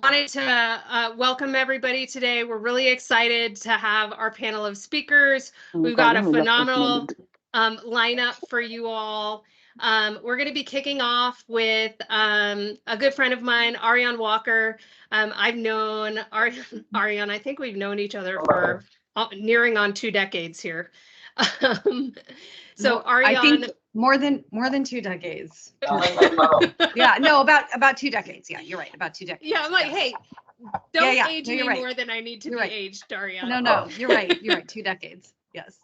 wanted to welcome everybody today. We're really excited to have our panel of speakers. We've got a phenomenal lineup for you all. We're going to be kicking off with a good friend of mine, Ariane Walker. I've known Ariane, I think we've known each other for nearing on 2 decades here. So Ariane, I think more than 2 decades. Yeah, no, about 2 decades. Yeah, you're right, about 2 decades. Yeah, I'm like, hey, don't age me more than I need to be aged, Ariane. No, you're right. You're right. 2 decades. Yes.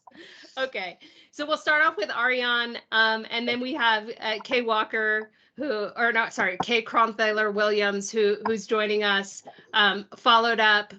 Okay, so we'll start off with Ariane, and then we have Kay Walker, Kay Kronthaler Williams, who's joining us, followed up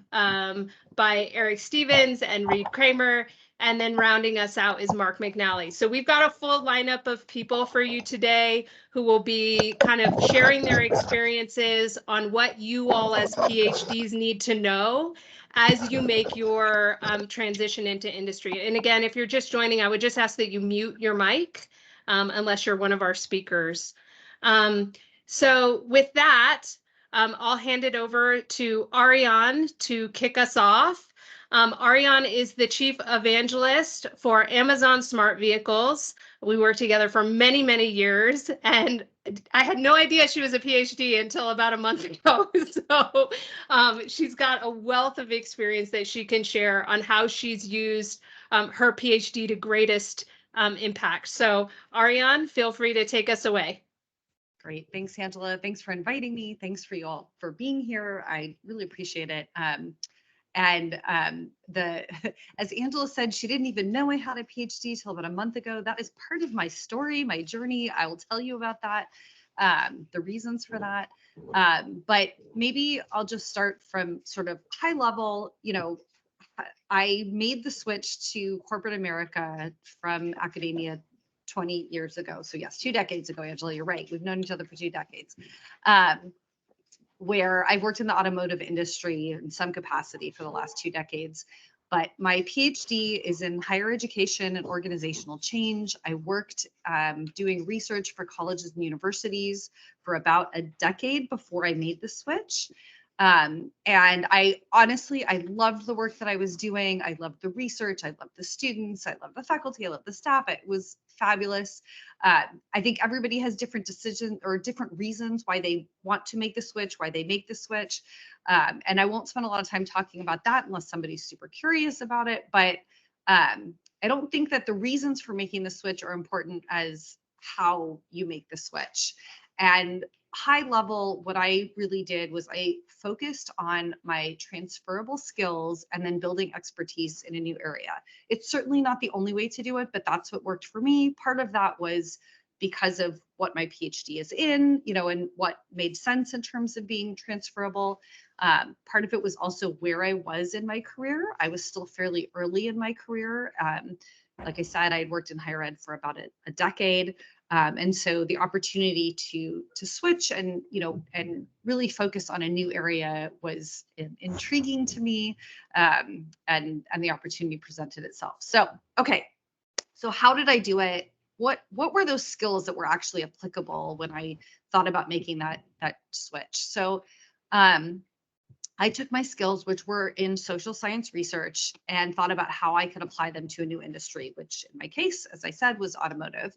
by Eric Stevens and Reed Kramer, and then rounding us out is Mark McNally. So we've got a full lineup of people for you today who will be kind of sharing their experiences on what you all as PhDs need to know as you make your transition into industry. And again, if you're just joining, I would just ask that you mute your mic unless you're one of our speakers. So with that, I'll hand it over to Ariane to kick us off. Ariane is the chief evangelist for Amazon Smart Vehicles. We worked together for many, many years, and I had no idea she was a PhD until about a month ago. So she's got a wealth of experience that she can share on how she's used her PhD to greatest impact. So Ariane, feel free to take us away. Great. Thanks, Angela. Thanks for inviting me. Thanks for you all for being here. I really appreciate it. As Angela said, she didn't even know I had a PhD till about a month ago. That is part of my story, my journey. I will tell you about that, the reasons for that. But maybe I'll just start from sort of high level. I made the switch to corporate America from academia 20 years ago. So yes, 2 decades ago, Angela, you're right. We've known each other for 2 decades. Where I've worked in the automotive industry in some capacity for the last 2 decades. But my PhD is in higher education and organizational change. I worked doing research for colleges and universities for about a decade before I made the switch. And I loved the work that I was doing. I loved the research. I loved the students. I loved the faculty. I loved the staff. It was fabulous. I think everybody has different decisions or different reasons why they want to make the switch, why they make the switch. And I won't spend a lot of time talking about that unless somebody's super curious about it. But I don't think that the reasons for making the switch are important as how you make the switch. And high level, what I really did was I focused on my transferable skills and then building expertise in a new area. It's certainly not the only way to do it, but that's what worked for me. Part of that was because of what my PhD is in, and what made sense in terms of being transferable. Part of it was also where I was in my career. I was still fairly early in my career. Like I said, I had worked in higher ed for about a decade. And so the opportunity to switch and really focus on a new area was intriguing to me, and the opportunity presented itself. So so how did I do it? What were those skills that were actually applicable when I thought about making that switch? So I took my skills, which were in social science research, and thought about how I could apply them to a new industry, which in my case, as I said, was automotive.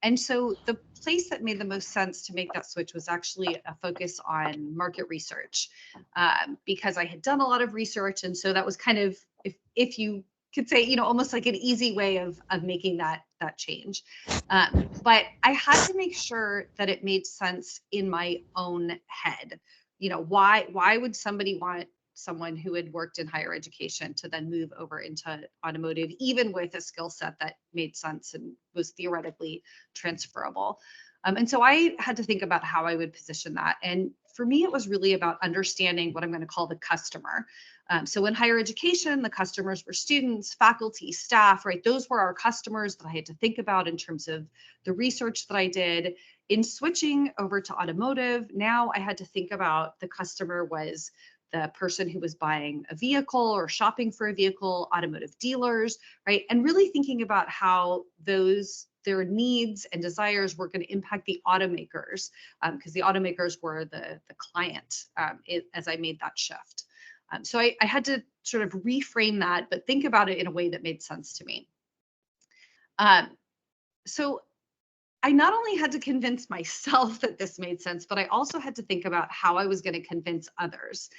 And so the place that made the most sense to make that switch was actually a focus on market research, because I had done a lot of research. And so that was kind of, if you could say, almost like an easy way of making that change. But I had to make sure that it made sense in my own head. Why would somebody want someone who had worked in higher education to then move over into automotive, even with a skill set that made sense and was theoretically transferable? And so I had to think about how I would position that. And for me, it was really about understanding what I'm going to call the customer. So in higher education, the customers were students, faculty, staff, right? Those were our customers that I had to think about in terms of the research that I did. In switching over to automotive, now I had to think about the customer was the person who was buying a vehicle or shopping for a vehicle, automotive dealers, right? And really thinking about how those their needs and desires were going to impact the automakers, because the automakers were the client, as I made that shift. So I had to sort of reframe that, but think about it in a way that made sense to me. So I not only had to convince myself that this made sense, but I also had to think about how I was going to convince others.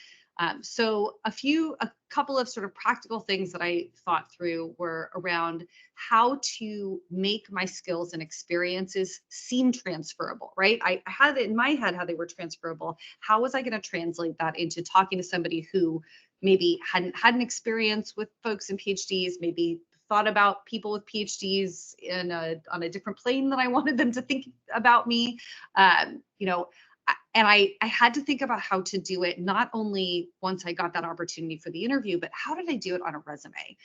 So a couple of sort of practical things that I thought through were around how to make my skills and experiences seem transferable, right? I had it in my head how they were transferable. How was I going to translate that into talking to somebody who maybe hadn't had an experience with folks in PhDs, maybe thought about people with PhDs on a different plane than I wanted them to think about me, you know, and I had to think about how to do it, not only once I got that opportunity for the interview, but how did I do it on a resume?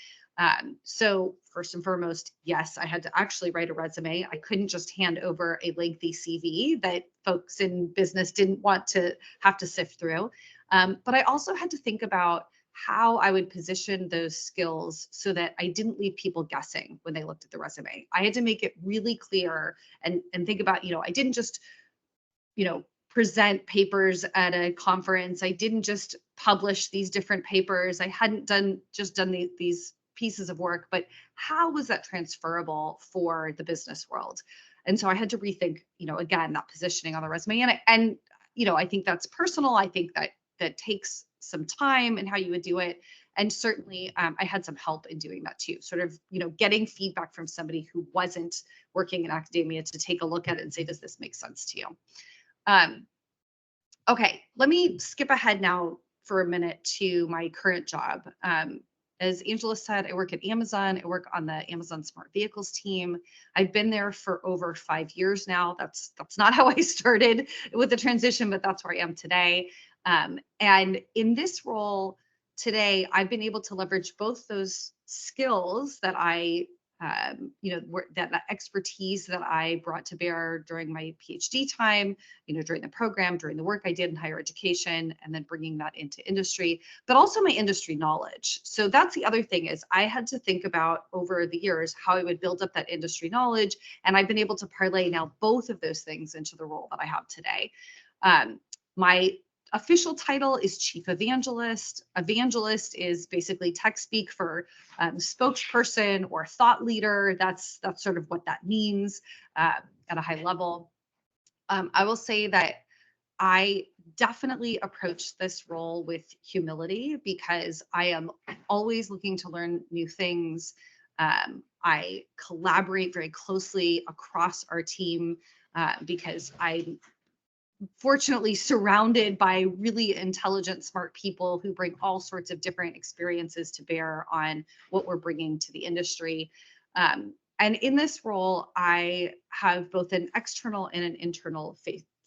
So first and foremost, yes, I had to actually write a resume. I couldn't just hand over a lengthy CV that folks in business didn't want to have to sift through. But I also had to think about how I would position those skills so that I didn't leave people guessing when they looked at the resume. I had to make it really clear and think about, I didn't just, present papers at a conference. I didn't just publish these different papers. I hadn't done these pieces of work, but how was that transferable for the business world? And so I had to rethink, again, that positioning on the resume. And I think that's personal. I think that takes some time and how you would do it. And certainly I had some help in doing that too, sort of, getting feedback from somebody who wasn't working in academia to take a look at it and say, does this make sense to you? Okay, let me skip ahead now for a minute to my current job. As Angela said, I work at Amazon. I work on the Amazon Smart Vehicles team. I've been there for over 5 years now. That's not how I started with the transition, but that's where I am today. And in this role today, I've been able to leverage both those skills that I, that expertise that I brought to bear during my PhD time, during the program, during the work I did in higher education, and then bringing that into industry, but also my industry knowledge. So that's the other thing is I had to think about over the years how I would build up that industry knowledge. And I've been able to parlay now both of those things into the role that I have today. My official title is Chief Evangelist. Evangelist is basically tech speak for spokesperson or thought leader. That's sort of what that means at a high level. I will say that I definitely approach this role with humility because I am always looking to learn new things. I collaborate very closely across our team because I'm fortunately surrounded by really intelligent, smart people who bring all sorts of different experiences to bear on what we're bringing to the industry. And in this role, I have both an external and an internal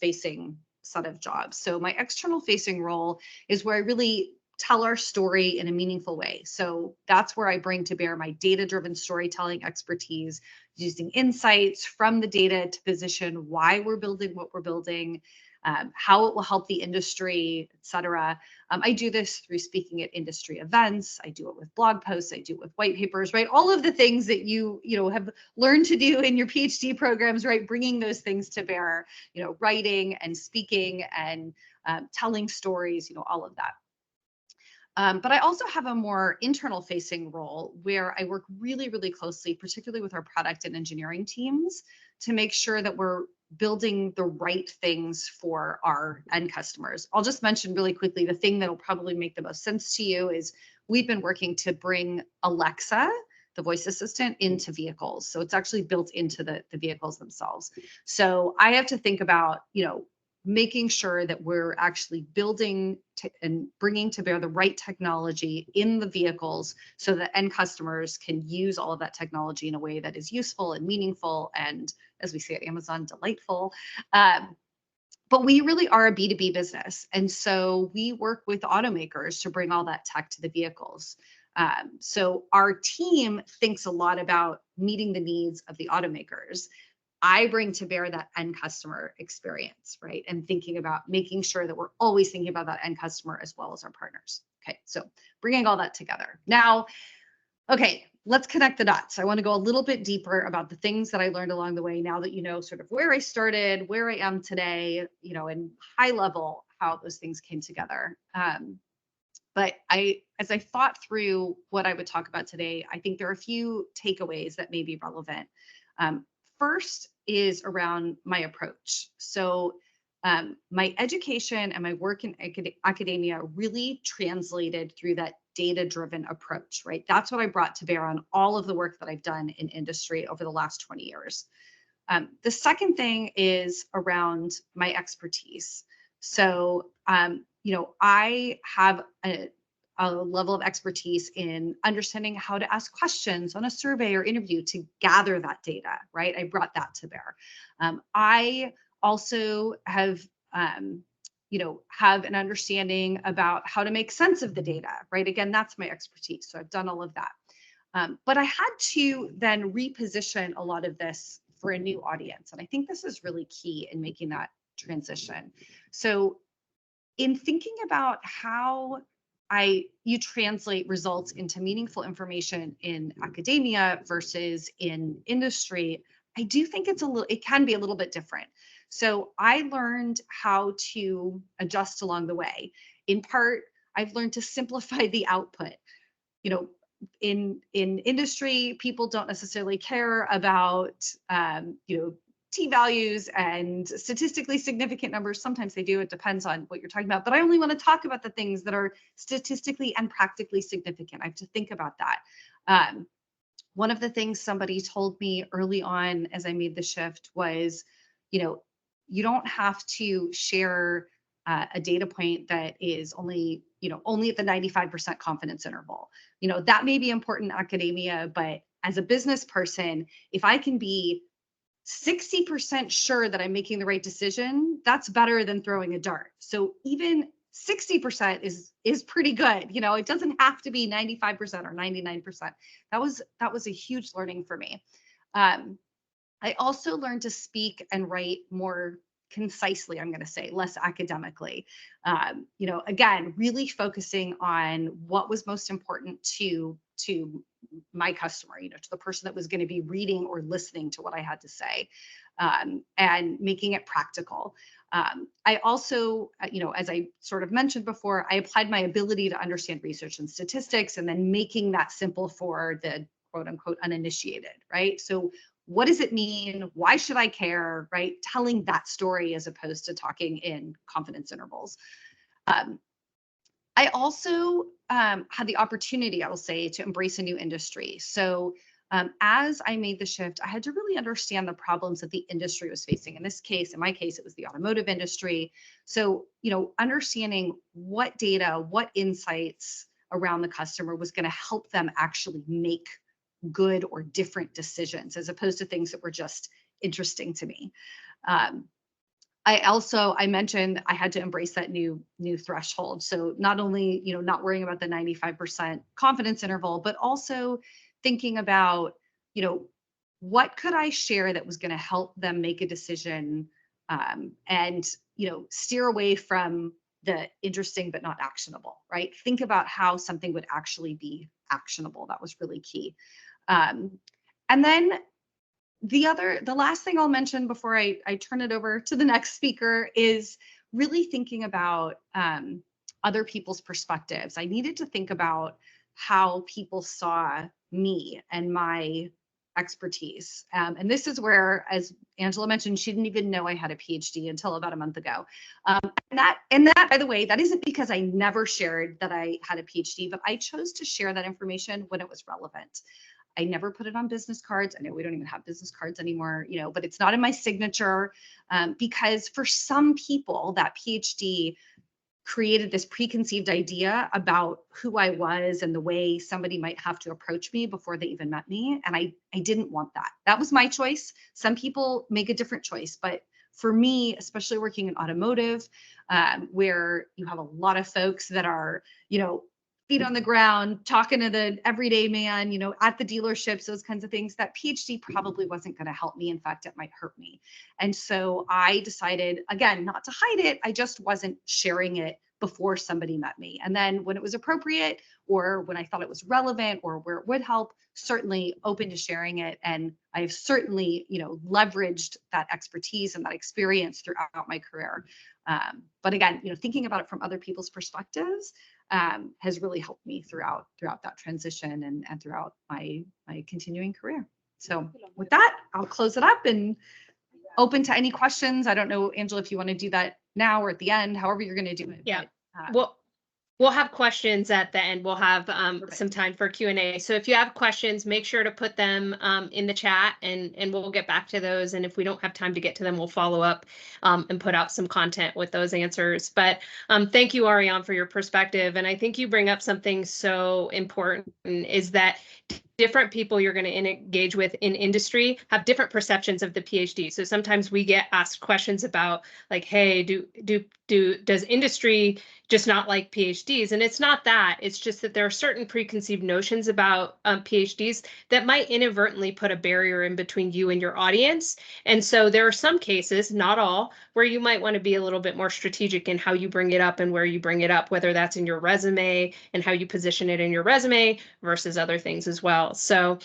facing set of jobs. So my external facing role is where I really tell our story in a meaningful way. So that's where I bring to bear my data-driven storytelling expertise, using insights from the data to position why we're building what we're building, how it will help the industry, et cetera. I do this through speaking at industry events. I do it with blog posts. I do it with white papers, right? All of the things that you have learned to do in your PhD programs, right? Bringing those things to bear, writing and speaking and telling stories, all of that. But I also have a more internal facing role where I work really, really closely, particularly with our product and engineering teams, to make sure that we're building the right things for our end customers. I'll just mention really quickly, the thing that will probably make the most sense to you is we've been working to bring Alexa, the voice assistant, into vehicles. So it's actually built into the vehicles themselves. So I have to think about, making sure that we're actually building and bringing to bear the right technology in the vehicles so that end customers can use all of that technology in a way that is useful and meaningful and, as we say at Amazon, delightful. But we really are a B2B business. And so we work with automakers to bring all that tech to the vehicles. So our team thinks a lot about meeting the needs of the automakers. I bring to bear that end customer experience, right? And thinking about making sure that we're always thinking about that end customer as well as our partners. Okay, so bringing all that together. Now, okay, let's connect the dots. I want to go a little bit deeper about the things that I learned along the way now that you know sort of where I started, where I am today, you know, and high level how those things came together. But as I thought through what I would talk about today, I think there are a few takeaways that may be relevant. First is around my approach. So my education and my work in academia really translated through that data-driven approach, right? That's what I brought to bear on all of the work that I've done in industry over the last 20 years. The second thing is around my expertise. So, you know, I have a level of expertise in understanding how to ask questions on a survey or interview to gather that data, right? I brought that to bear. I also have, you know, have an understanding about how to make sense of the data, right? Again, that's my expertise. So I've done all of that. But I had to then reposition a lot of this for a new audience. And I think this is really key in making that transition. So in thinking about how you translate results into meaningful information in academia versus in industry, I do think it can be a little bit different. So I learned how to adjust along the way. In part, I've learned to simplify the output. You know, in industry, people don't necessarily care about you know, t-values and statistically significant numbers. Sometimes they do. It depends on what you're talking about. But I only want to talk about the things that are statistically and practically significant. I have to think about that. One of the things somebody told me early on as I made the shift was, you know, you don't have to share a data point that is only, you know, only at the 95% confidence interval. You know, that may be important in academia, but as a business person, if I can be 60% sure that I'm making the right decision, that's better than throwing a dart. So even 60% is pretty good. You know, it doesn't have to be 95% or 99%. That was a huge learning for me. I also learned to speak and write more concisely, I'm going to say, less academically. You know, again, really focusing on what was most important to my customer, you know, to the person that was going to be reading or listening to what I had to say, and making it practical. I also, you know, as I sort of mentioned before, I applied my ability to understand research and statistics and then making that simple for the quote unquote uninitiated, right? So what does it mean? Why should I care, right? Telling that story as opposed to talking in confidence intervals. I also had the opportunity, I will say, to embrace a new industry. So as I made the shift, I had to really understand the problems that the industry was facing. In my case, it was the automotive industry. So, you know, understanding what data, what insights around the customer was going to help them actually make good or different decisions, as opposed to things that were just interesting to me. I mentioned I had to embrace that new threshold. So not only, you know, not worrying about the 95% confidence interval, but also thinking about, you know, what could I share that was going to help them make a decision, and, you know, steer away from the interesting but not actionable, right? Think about how something would actually be actionable. That was really key. And then the last thing I'll mention before I turn it over to the next speaker is really thinking about other people's perspectives. I needed to think about how people saw me and my expertise. And this is where, as Angela mentioned, she didn't even know I had a PhD until about a month ago. And that, by the way, that isn't because I never shared that I had a PhD, but I chose to share that information when it was relevant. I never put it on business cards. I know we don't even have business cards anymore, you know, but it's not in my signature, because for some people, that PhD created this preconceived idea about who I was and the way somebody might have to approach me before they even met me. And I didn't want that. That was my choice. Some people make a different choice, but for me, especially working in automotive, where you have a lot of folks that are, you know, feet on the ground, talking to the everyday man, you know, at the dealerships, those kinds of things, that PhD probably wasn't going to help me. In fact, it might hurt me. And so I decided, again, not to hide it. I just wasn't sharing it before somebody met me. And then when it was appropriate, or when I thought it was relevant, or where it would help, certainly open to sharing it. And I've certainly, leveraged that expertise and that experience throughout my career. But again, thinking about it from other people's perspectives has really helped me throughout that transition and throughout my continuing career. So with that, I'll close it up and open to any questions. I don't know, Angela, if you want to do that now or at the end, however you're going to do it. Yeah. But, We'll have questions at the end. We'll have Perfect. some time for Q&A. So if you have questions, make sure to put them in the chat and we'll get back to those. And if we don't have time to get to them, we'll follow up and put out some content with those answers. But thank you, Ariane, for your perspective. And I think you bring up something so important, is that different people you're going to engage with in industry have different perceptions of the PhD. So sometimes we get asked questions about like, hey, does industry just not like PhDs? And it's not that. It's just that there are certain preconceived notions about PhDs that might inadvertently put a barrier in between you and your audience. And so there are some cases, not all, where you might want to be a little bit more strategic in how you bring it up and where you bring it up, whether that's in your resume and how you position it in your resume versus other things as well. So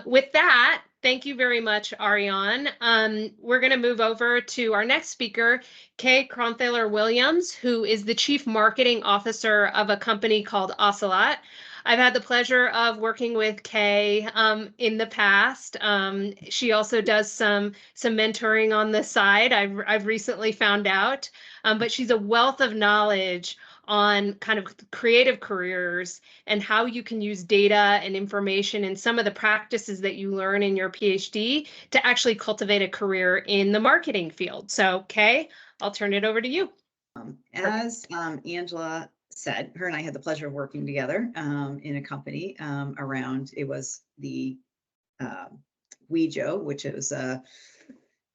with that, thank you very much, Ariane. We're going to move over to our next speaker, Kay Cronthaler-Williams, who is the Chief Marketing Officer of a company called Ocelot. I've had the pleasure of working with Kay in the past. She also does some mentoring on the side, I've recently found out, but she's a wealth of knowledge on kind of creative careers and how you can use data and information and some of the practices that you learn in your PhD to actually cultivate a career in the marketing field. So, Kay, I'll turn it over to you. As Angela said, her and I had the pleasure of working together in a company around, it was the Wejo, which is a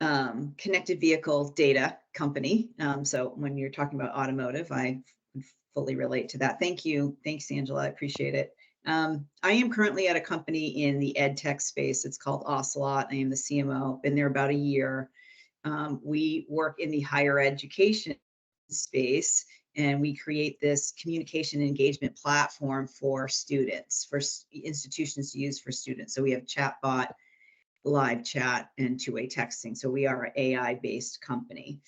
connected vehicle data company. So when you're talking about automotive, I fully relate to that. Thank you. Thanks, Angela. I appreciate it. I am currently at a company in the ed tech space. It's called Ocelot. I am the CMO. Been there about a year. We work in the higher education space, and we create this communication and engagement platform for students, for institutions to use for students. So we have chatbot, live chat, and two-way texting. So we are an AI-based company.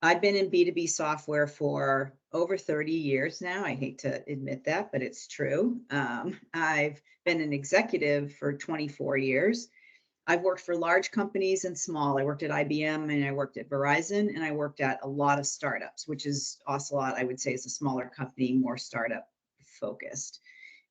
I've been in B2B software for over 30 years now. I hate to admit that, but it's true. I've been an executive for 24 years. I've worked for large companies and small. I worked at IBM and I worked at Verizon, and I worked at a lot of startups, which is Ocelot, I would say, is a smaller company, more startup focused.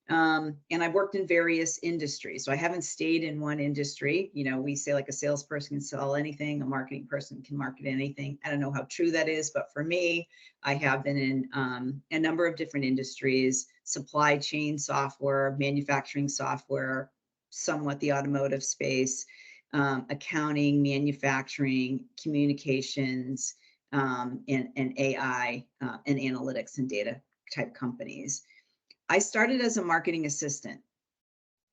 And I've worked in various industries. So I haven't stayed in one industry. We say like a salesperson can sell anything, a marketing person can market anything. I don't know how true that is, but for me, I have been in a number of different industries: supply chain software, manufacturing software, somewhat the automotive space, accounting, manufacturing, communications, and AI and analytics and data type companies. I started as a marketing assistant.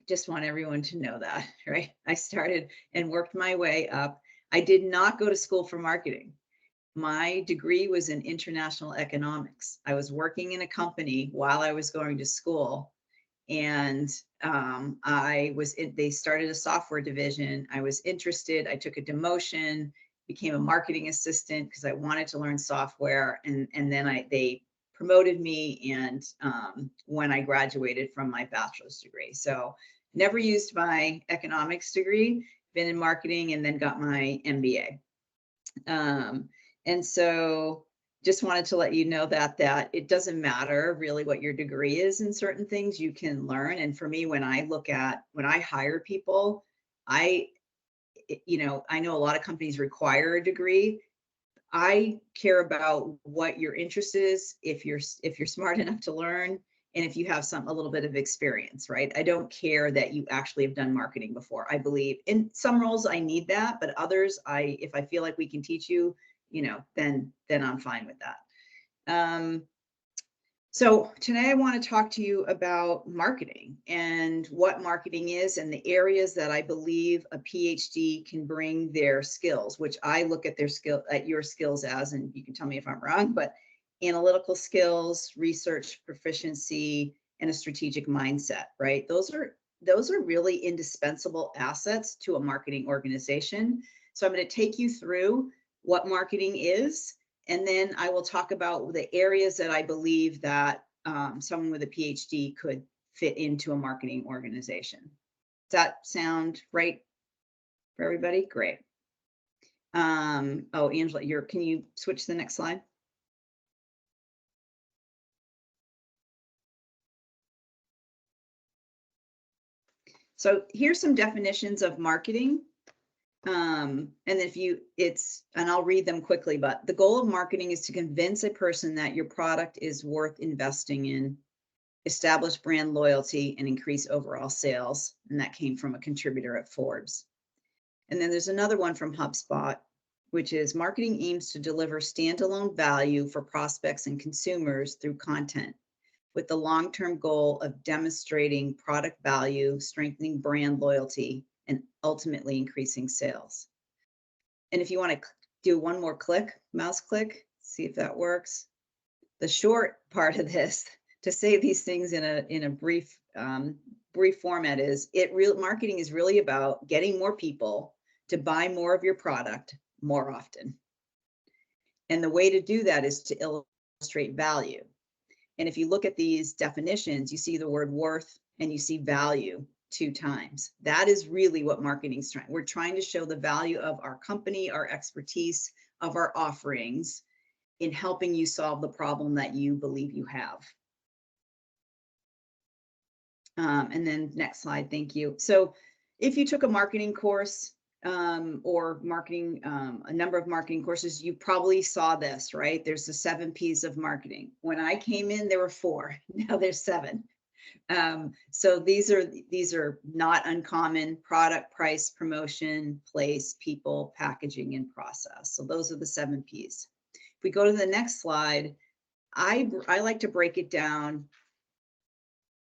Just want everyone to know that, right? I started and worked my way up. I did not go to school for marketing. My degree was in international economics. I was working in a company while I was going to school, and they started a software division. I was interested. I took a demotion, became a marketing assistant because I wanted to learn software, and then they promoted me, and when I graduated from my bachelor's degree. So never used my economics degree, been in marketing, and then got my MBA. And so just wanted to let you know that it doesn't matter really what your degree is in certain things, you can learn. And for me, when I hire people, I know a lot of companies require a degree. I care about what your interest is, if you're smart enough to learn, and if you have a little bit of experience, right? I don't care that you actually have done marketing before. I believe in some roles I need that, but others, if I feel like we can teach you, then I'm fine with that. So today I want to talk to you about marketing and what marketing is and the areas that I believe a PhD can bring their skills, which I look at your skills as, and you can tell me if I'm wrong, but analytical skills, research proficiency, and a strategic mindset, right? Those are really indispensable assets to a marketing organization. So I'm going to take you through what marketing is, and then I will talk about the areas that I believe that someone with a PhD could fit into a marketing organization. Does that sound right for everybody? Great. Oh, Angela, can you switch to the next slide? So here's some definitions of marketing. And I'll read them quickly, but the goal of marketing is to convince a person that your product is worth investing in, establish brand loyalty, and increase overall sales. And that came from a contributor at Forbes. And then there's another one from HubSpot, which is marketing aims to deliver standalone value for prospects and consumers through content, with the long-term goal of demonstrating product value, strengthening brand loyalty, and ultimately increasing sales. And if you want to do one more mouse click, see if that works. The short part of this, to say these things in a brief format, is marketing is really about getting more people to buy more of your product more often. And the way to do that is to illustrate value. And if you look at these definitions, you see the word worth and you see value 2 times. That is really what marketing is trying. We're trying to show the value of our company, our expertise, of our offerings in helping you solve the problem that you believe you have. And then next slide, thank you. So if you took a marketing course or a number of marketing courses, you probably saw this, right? There's the 7 P's of marketing. When I came in, there were 4. Now there's 7. So these are not uncommon: product, price, promotion, place, people, packaging, and process. So those are the 7 P's. If we go to the next slide, I like to break it down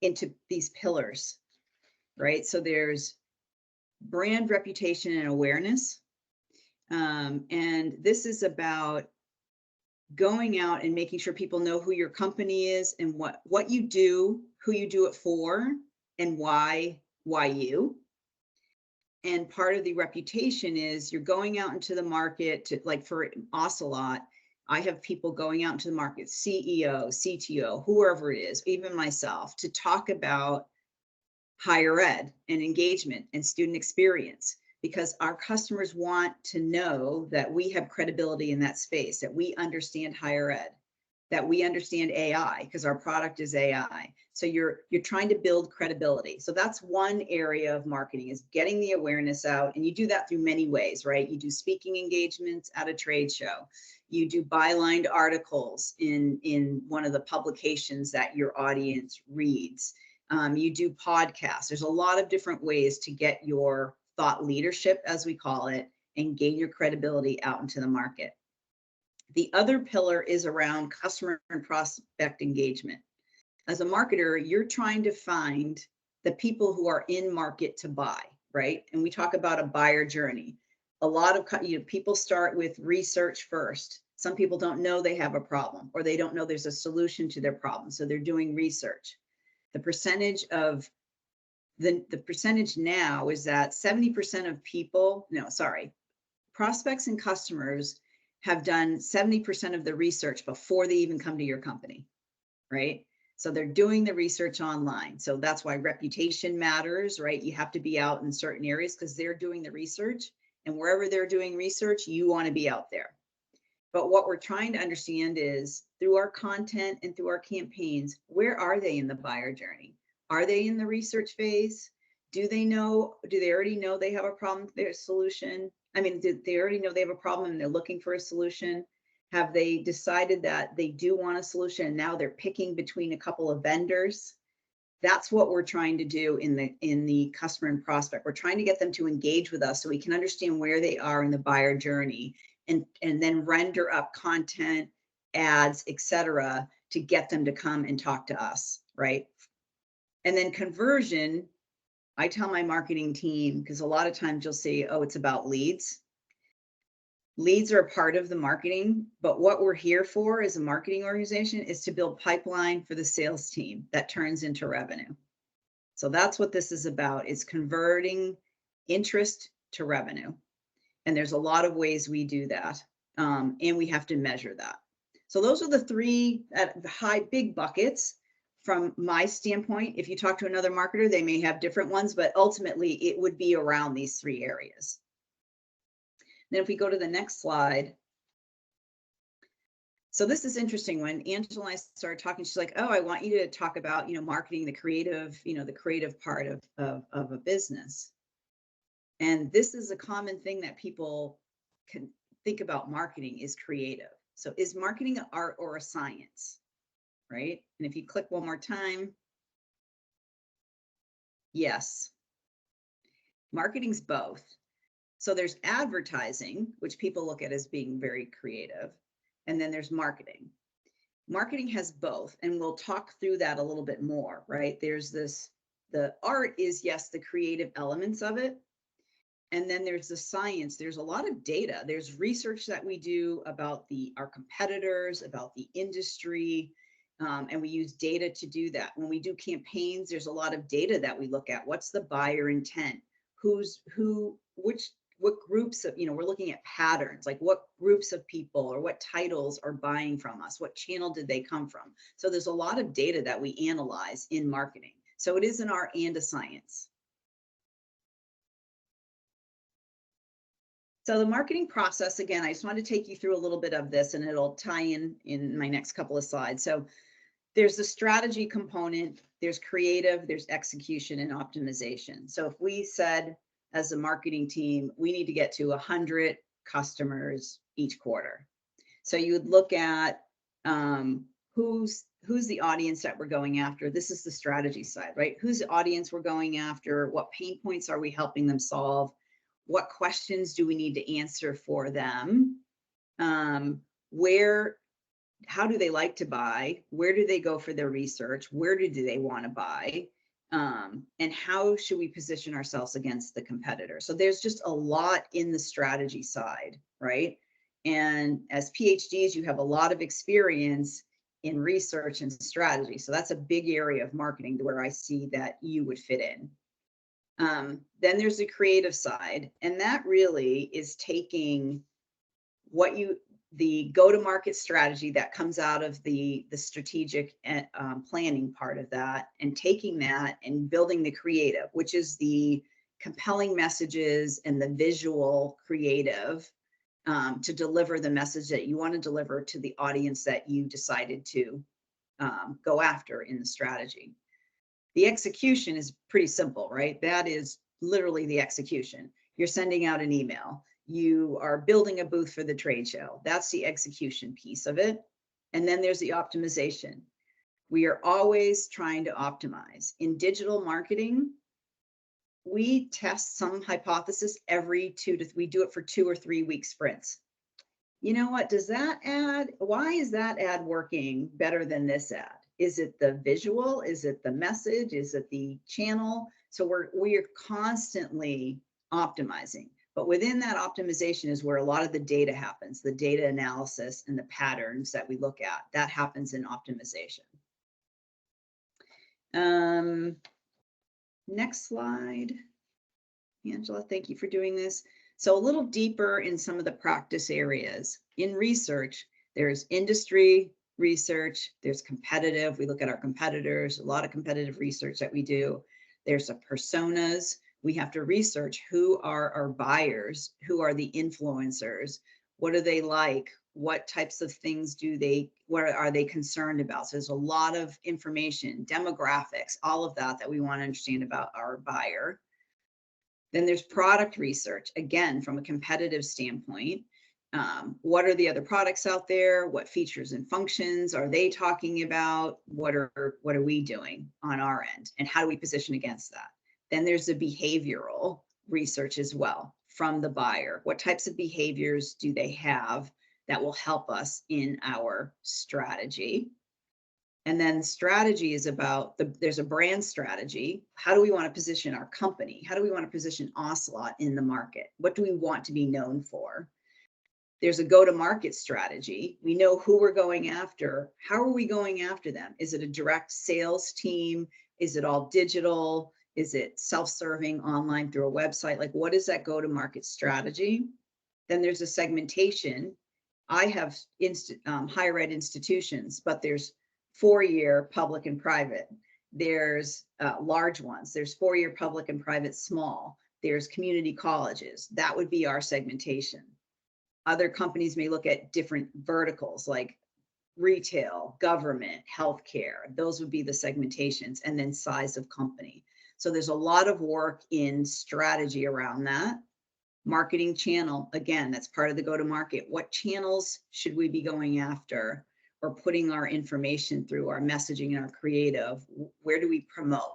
into these pillars, right? So there's brand reputation and awareness. And this is about going out and making sure people know who your company is and what you do, who you do it for, and why you. And part of the reputation is you're going out into the market to, like for Ocelot, I have people going out into the market, CEO, CTO, whoever it is, even myself, to talk about higher ed and engagement and student experience, because our customers want to know that we have credibility in that space, that we understand higher ed, that we understand AI, because our product is AI. So you're trying to build credibility. So that's one area of marketing, is getting the awareness out. And you do that through many ways, right? You do speaking engagements at a trade show. You do bylined articles in one of the publications that your audience reads. You do podcasts. There's a lot of different ways to get your thought leadership, as we call it, and gain your credibility out into the market. The other pillar is around customer and prospect engagement. As a marketer, you're trying to find the people who are in market to buy, right? And we talk about a buyer journey. A lot of people start with research first. Some people don't know they have a problem, or they don't know there's a solution to their problem, so they're doing research. The percentage now is that 70% of people, prospects and customers have done 70% of the research before they even come to your company, right? So they're doing the research online. So that's why reputation matters, right? You have to be out in certain areas because they're doing the research, and wherever they're doing research, you want to be out there. But what we're trying to understand is, through our content and through our campaigns, where are they in the buyer journey? Are they in the research phase? Do they already know they have a problem, their solution? Do they already know they have a problem and they're looking for a solution? Have they decided that they do want a solution and now they're picking between a couple of vendors? That's what we're trying to do in the customer and prospect. We're trying to get them to engage with us so we can understand where they are in the buyer journey, and then render up content, ads, etc., to get them to come and talk to us, right? And then conversion, I tell my marketing team, because a lot of times you'll say, oh, it's about leads. Leads are a part of the marketing, but what we're here for as a marketing organization is to build pipeline for the sales team that turns into revenue. So that's what this is about, is converting interest to revenue. And there's a lot of ways we do that. And we have to measure that. So those are the three big buckets from my standpoint. If you talk to another marketer, they may have different ones, but ultimately it would be around these three areas. Then if we go to the next slide. So this is interesting. When Angela and I started talking, she's like, oh, I want you to talk about, marketing, the creative part of a business. And this is a common thing that people can think about marketing is creative. So is marketing an art or a science, right? And if you click one more time, yes, marketing's both. So there's advertising, which people look at as being very creative. And then there's marketing. Marketing has both. And we'll talk through that a little bit more, right? There's the art is, yes, the creative elements of it. And then there's the science. There's a lot of data. There's research that we do about our competitors, about the industry. And we use data to do that. When we do campaigns, there's a lot of data that we look at. What's the buyer intent? What groups of, we're looking at patterns, like what groups of people or what titles are buying from us? What channel did they come from? So there's a lot of data that we analyze in marketing. So it is an art and a science. So the marketing process, again, I just want to take you through a little bit of this, and it'll tie in my next couple of slides. So there's the strategy component, there's creative, there's execution and optimization. So if we said as a marketing team, we need to get to 100 customers each quarter. So you would look at who's the audience that we're going after. This is the strategy side, right? Who's the audience we're going after? What pain points are we helping them solve? What questions do we need to answer for them? How do they like to buy? Where do they go for their research? Where do they want to buy? And how should we position ourselves against the competitor? So there's just a lot in the strategy side, right? And as PhDs, you have a lot of experience in research and strategy. So that's a big area of marketing where I see that you would fit in. Then there's the creative side, and that really is taking the go-to-market strategy that comes out of the strategic planning part of that, and taking that and building the creative, which is the compelling messages and the visual creative to deliver the message that you want to deliver to the audience that you decided to go after in the strategy. The execution is pretty simple, right? That is literally the execution. You're sending out an email. You are building a booth for the trade show. That's the execution piece of it. And then there's the optimization. We are always trying to optimize. In digital marketing, we test some hypothesis we do it for 2 or 3 week sprints. You know what, why is that ad working better than this ad? Is it the visual? Is it the message? Is it the channel? So we are constantly optimizing. But within that optimization is where a lot of the data happens, the data analysis and the patterns that we look at. That happens in optimization. Next slide. Angela, thank you for doing this. So a little deeper in some of the practice areas. In research, there's industry research, there's competitive. We look at our competitors, a lot of competitive research that we do. There's the personas. We have to research who are our buyers, who are the influencers, what do they like, what types of things what are they concerned about? So there's a lot of information, demographics, all of that we want to understand about our buyer. Then there's product research, again, from a competitive standpoint. What are the other products out there? What features and functions are they talking about? What are we doing on our end? And how do we position against that? Then there's the behavioral research as well from the buyer. What types of behaviors do they have that will help us in our strategy? And then strategy is about there's a brand strategy. How do we want to position our company? How do we want to position Ocelot in the market? What do we want to be known for? There's a go-to-market strategy. We know who we're going after. How are we going after them? Is it a direct sales team? Is it all digital? Is it self-serving online through a website? Like, what is that go-to-market strategy? Then there's a segmentation. I have higher ed institutions, but there's 4-year public and private. There's large ones. There's 4-year public and private small. There's community colleges. That would be our segmentation. Other companies may look at different verticals like retail, government, healthcare. Those would be the segmentations, and then size of company. So there's a lot of work in strategy around that. Marketing channel, again, that's part of the go-to-market. What channels should we be going after or putting our information through, our messaging and our creative? Where do we promote,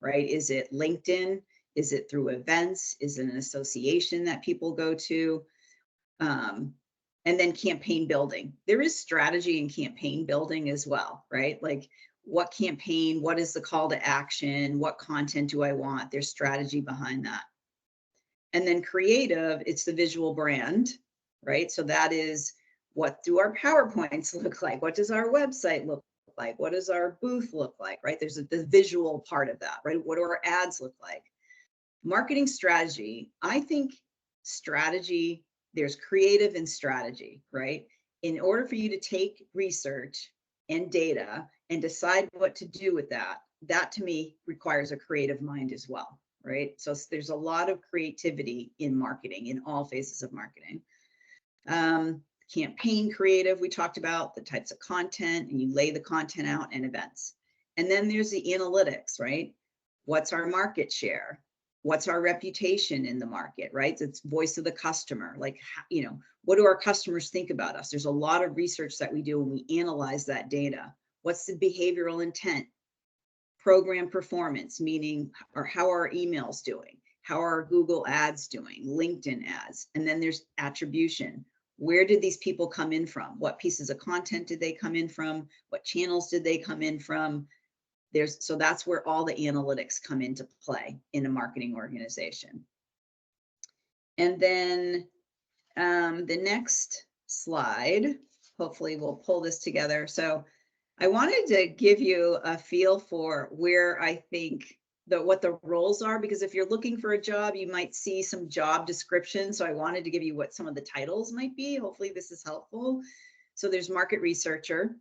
right? Is it LinkedIn? Is it through events? Is it an association that people go to? And then campaign building. There is strategy in campaign building as well, right? Like, what campaign, what is the call to action? What content do I want? There's strategy behind that. And then creative, it's the visual brand, right? So that is, what do our PowerPoints look like? What does our website look like? What does our booth look like, right? There's the visual part of that, right? What do our ads look like? Marketing strategy, I think strategy, there's creative and strategy, right? In order for you to take research and data and decide what to do with that, that to me requires a creative mind as well, right? So there's a lot of creativity in marketing, in all phases of marketing. Campaign creative, we talked about the types of content, and you lay the content out and events. And then there's the analytics, right? What's our market share? What's our reputation in the market, right? It's voice of the customer. Like, you know, what do our customers think about us? There's a lot of research that we do when we analyze that data. What's the behavioral intent? Program performance, meaning, or how are our emails doing? How are Google ads doing? LinkedIn ads? And then there's attribution. Where did these people come in from? What pieces of content did they come in from? What channels did they come in from? So that's where all the analytics come into play in a marketing organization. And then the next slide, hopefully we'll pull this together. So I wanted to give you a feel for where I think what the roles are, because if you're looking for a job, you might see some job descriptions. So I wanted to give you what some of the titles might be. Hopefully this is helpful. So there's market researcher.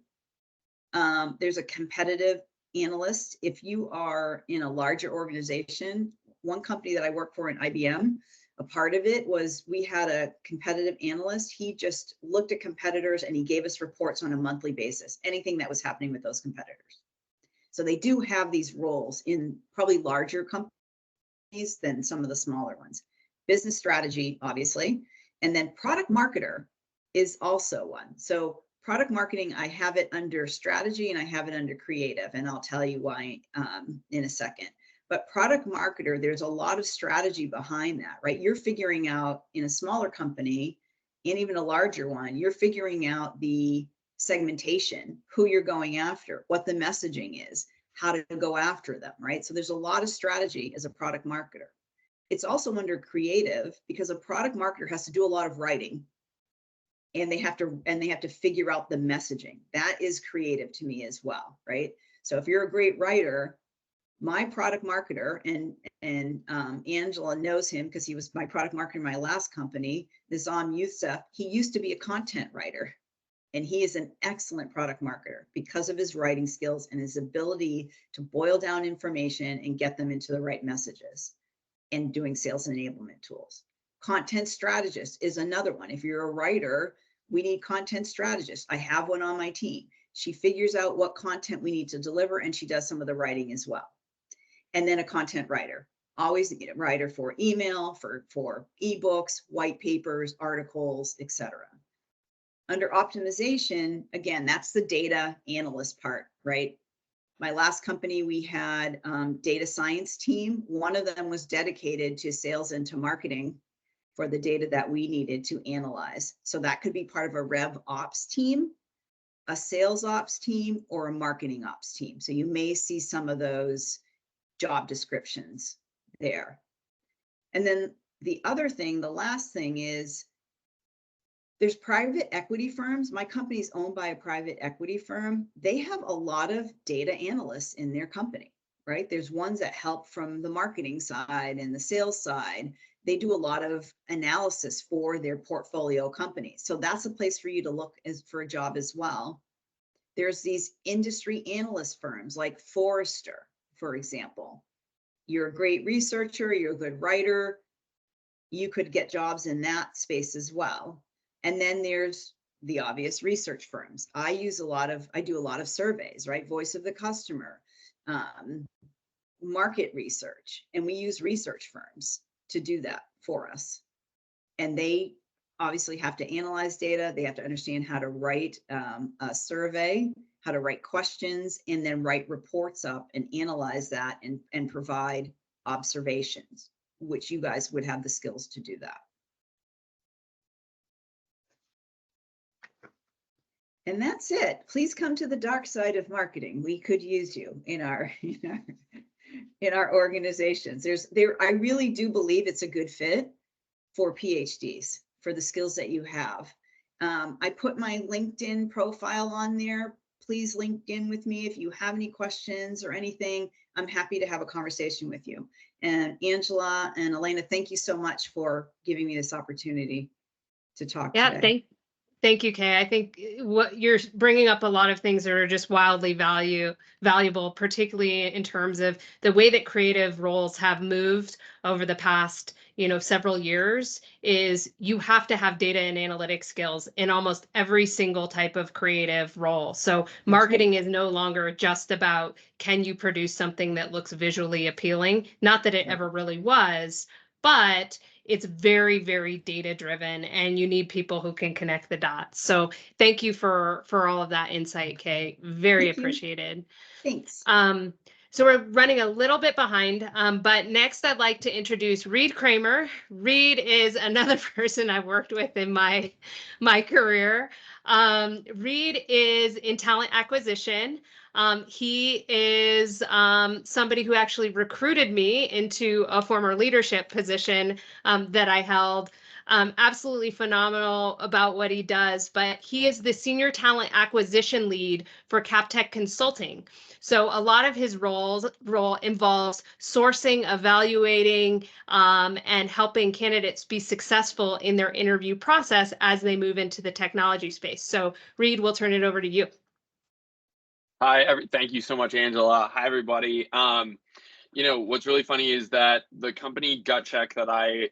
There's a competitive analyst. If you are in a larger organization, one company that I work for in IBM, a part of it was we had a competitive analyst. He just looked at competitors and he gave us reports on a monthly basis, anything that was happening with those competitors. So they do have these roles in probably larger companies than some of the smaller ones. Business strategy, obviously, and then product marketer is also one. So product marketing, I have it under strategy and I have it under creative, and I'll tell you why in a second. But product marketer, there's a lot of strategy behind that, right? You're figuring out in a smaller company and even a larger one, you're figuring out the segmentation, who you're going after, what the messaging is, how to go after them, right? So there's a lot of strategy as a product marketer. It's also under creative because a product marketer has to do a lot of writing. And they have to figure out the messaging. That is creative to me as well, right? So if you're a great writer, my product marketer, and Angela knows him because he was my product marketer in my last company, Nizam Youssef, he used to be a content writer. And he is an excellent product marketer because of his writing skills and his ability to boil down information and get them into the right messages and doing sales enablement tools. Content strategist is another one. If you're a writer, we need content strategists. I have one on my team. She figures out what content we need to deliver, and she does some of the writing as well. And then a content writer, always a writer for email, for ebooks, white papers, articles, etc. Under optimization, again, that's the data analyst part, right? My last company, we had data science team. One of them was dedicated to sales and to marketing for the data that we needed to analyze. So that could be part of a rev ops team, a sales ops team, or a marketing ops team. So you may see some of those job descriptions there. And then the other thing, the last thing is there's private equity firms. My company's owned by a private equity firm. They have a lot of data analysts in their company, right? There's ones that help from the marketing side and the sales side. They do a lot of analysis for their portfolio companies. So that's a place for you to look for a job as well. There's these industry analyst firms like Forrester, for example. You're a great researcher, you're a good writer, you could get jobs in that space as well. And then there's the obvious research firms. I do a lot of surveys, right? Voice of the customer, market research, and we use research firms to do that for us. And they obviously have to analyze data. They have to understand how to write a survey, how to write questions, and then write reports up and analyze that and provide observations, which you guys would have the skills to do that. And that's it. Please come to the dark side of marketing. We could use you in our organizations. I really do believe it's a good fit for PhDs, for the skills that you have. I put my LinkedIn profile on there. Please link in with me if you have any questions or anything. I'm happy to have a conversation with you. And Angela and Elena, thank you so much for giving me this opportunity to talk today. Thank you, Kay. I think what you're bringing up a lot of things that are just wildly valuable, particularly in terms of the way that creative roles have moved over the past, several years. Is you have to have data and analytics skills in almost every single type of creative role. So marketing is no longer just about, can you produce something that looks visually appealing? Not that it ever really was, but it's very, very data driven, and you need people who can connect the dots. So thank you for all of that insight, Kay. Very appreciated. Thanks. So we're running a little bit behind, but next I'd like to introduce Reed Kramer. Reed is another person I've worked with in my career. Reed is in talent acquisition. He is somebody who actually recruited me into a former leadership position that I held. Absolutely phenomenal about what he does, but he is the senior talent acquisition lead for CapTech Consulting. So a lot of his role involves sourcing, evaluating, and helping candidates be successful in their interview process as they move into the technology space. So Reed, we'll turn it over to you. Hi, thank you so much, Angela. Hi, everybody. What's really funny is that the company Gut Check that I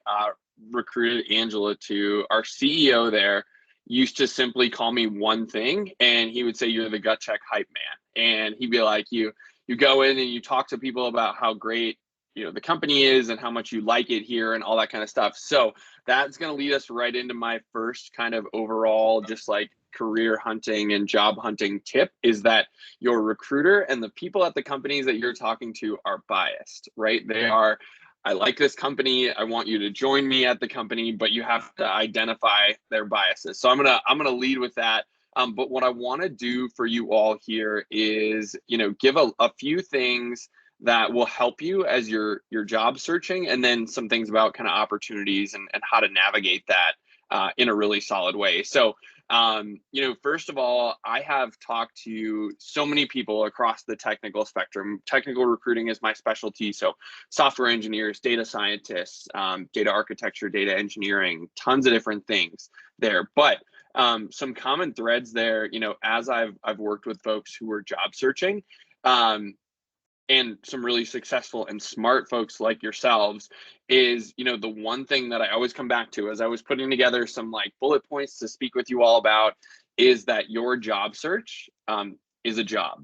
recruited Angela to, our CEO there used to simply call me one thing, and he would say, "You're the Gut Check hype man." And he'd be like, you go in and you talk to people about how great the company is and how much you like it here and all that kind of stuff. So that's going to lead us right into my first kind of overall just like career hunting and job hunting tip, is that your recruiter and the people at the companies that you're talking to are biased, right? They are, I like this company, I want you to join me at the company, but you have to identify their biases. So I'm gonna lead with that. But what I want to do for you all here is, give a few things that will help you as you're job searching, and then some things about kind of opportunities and how to navigate that in a really solid way. So, first of all, I have talked to so many people across the technical spectrum. Technical recruiting is my specialty. So software engineers, data scientists, data architecture, data engineering, tons of different things there. But some common threads there, as I've worked with folks who are job searching, and some really successful and smart folks like yourselves, is, the one thing that I always come back to as I was putting together some like bullet points to speak with you all about, is that your job search is a job,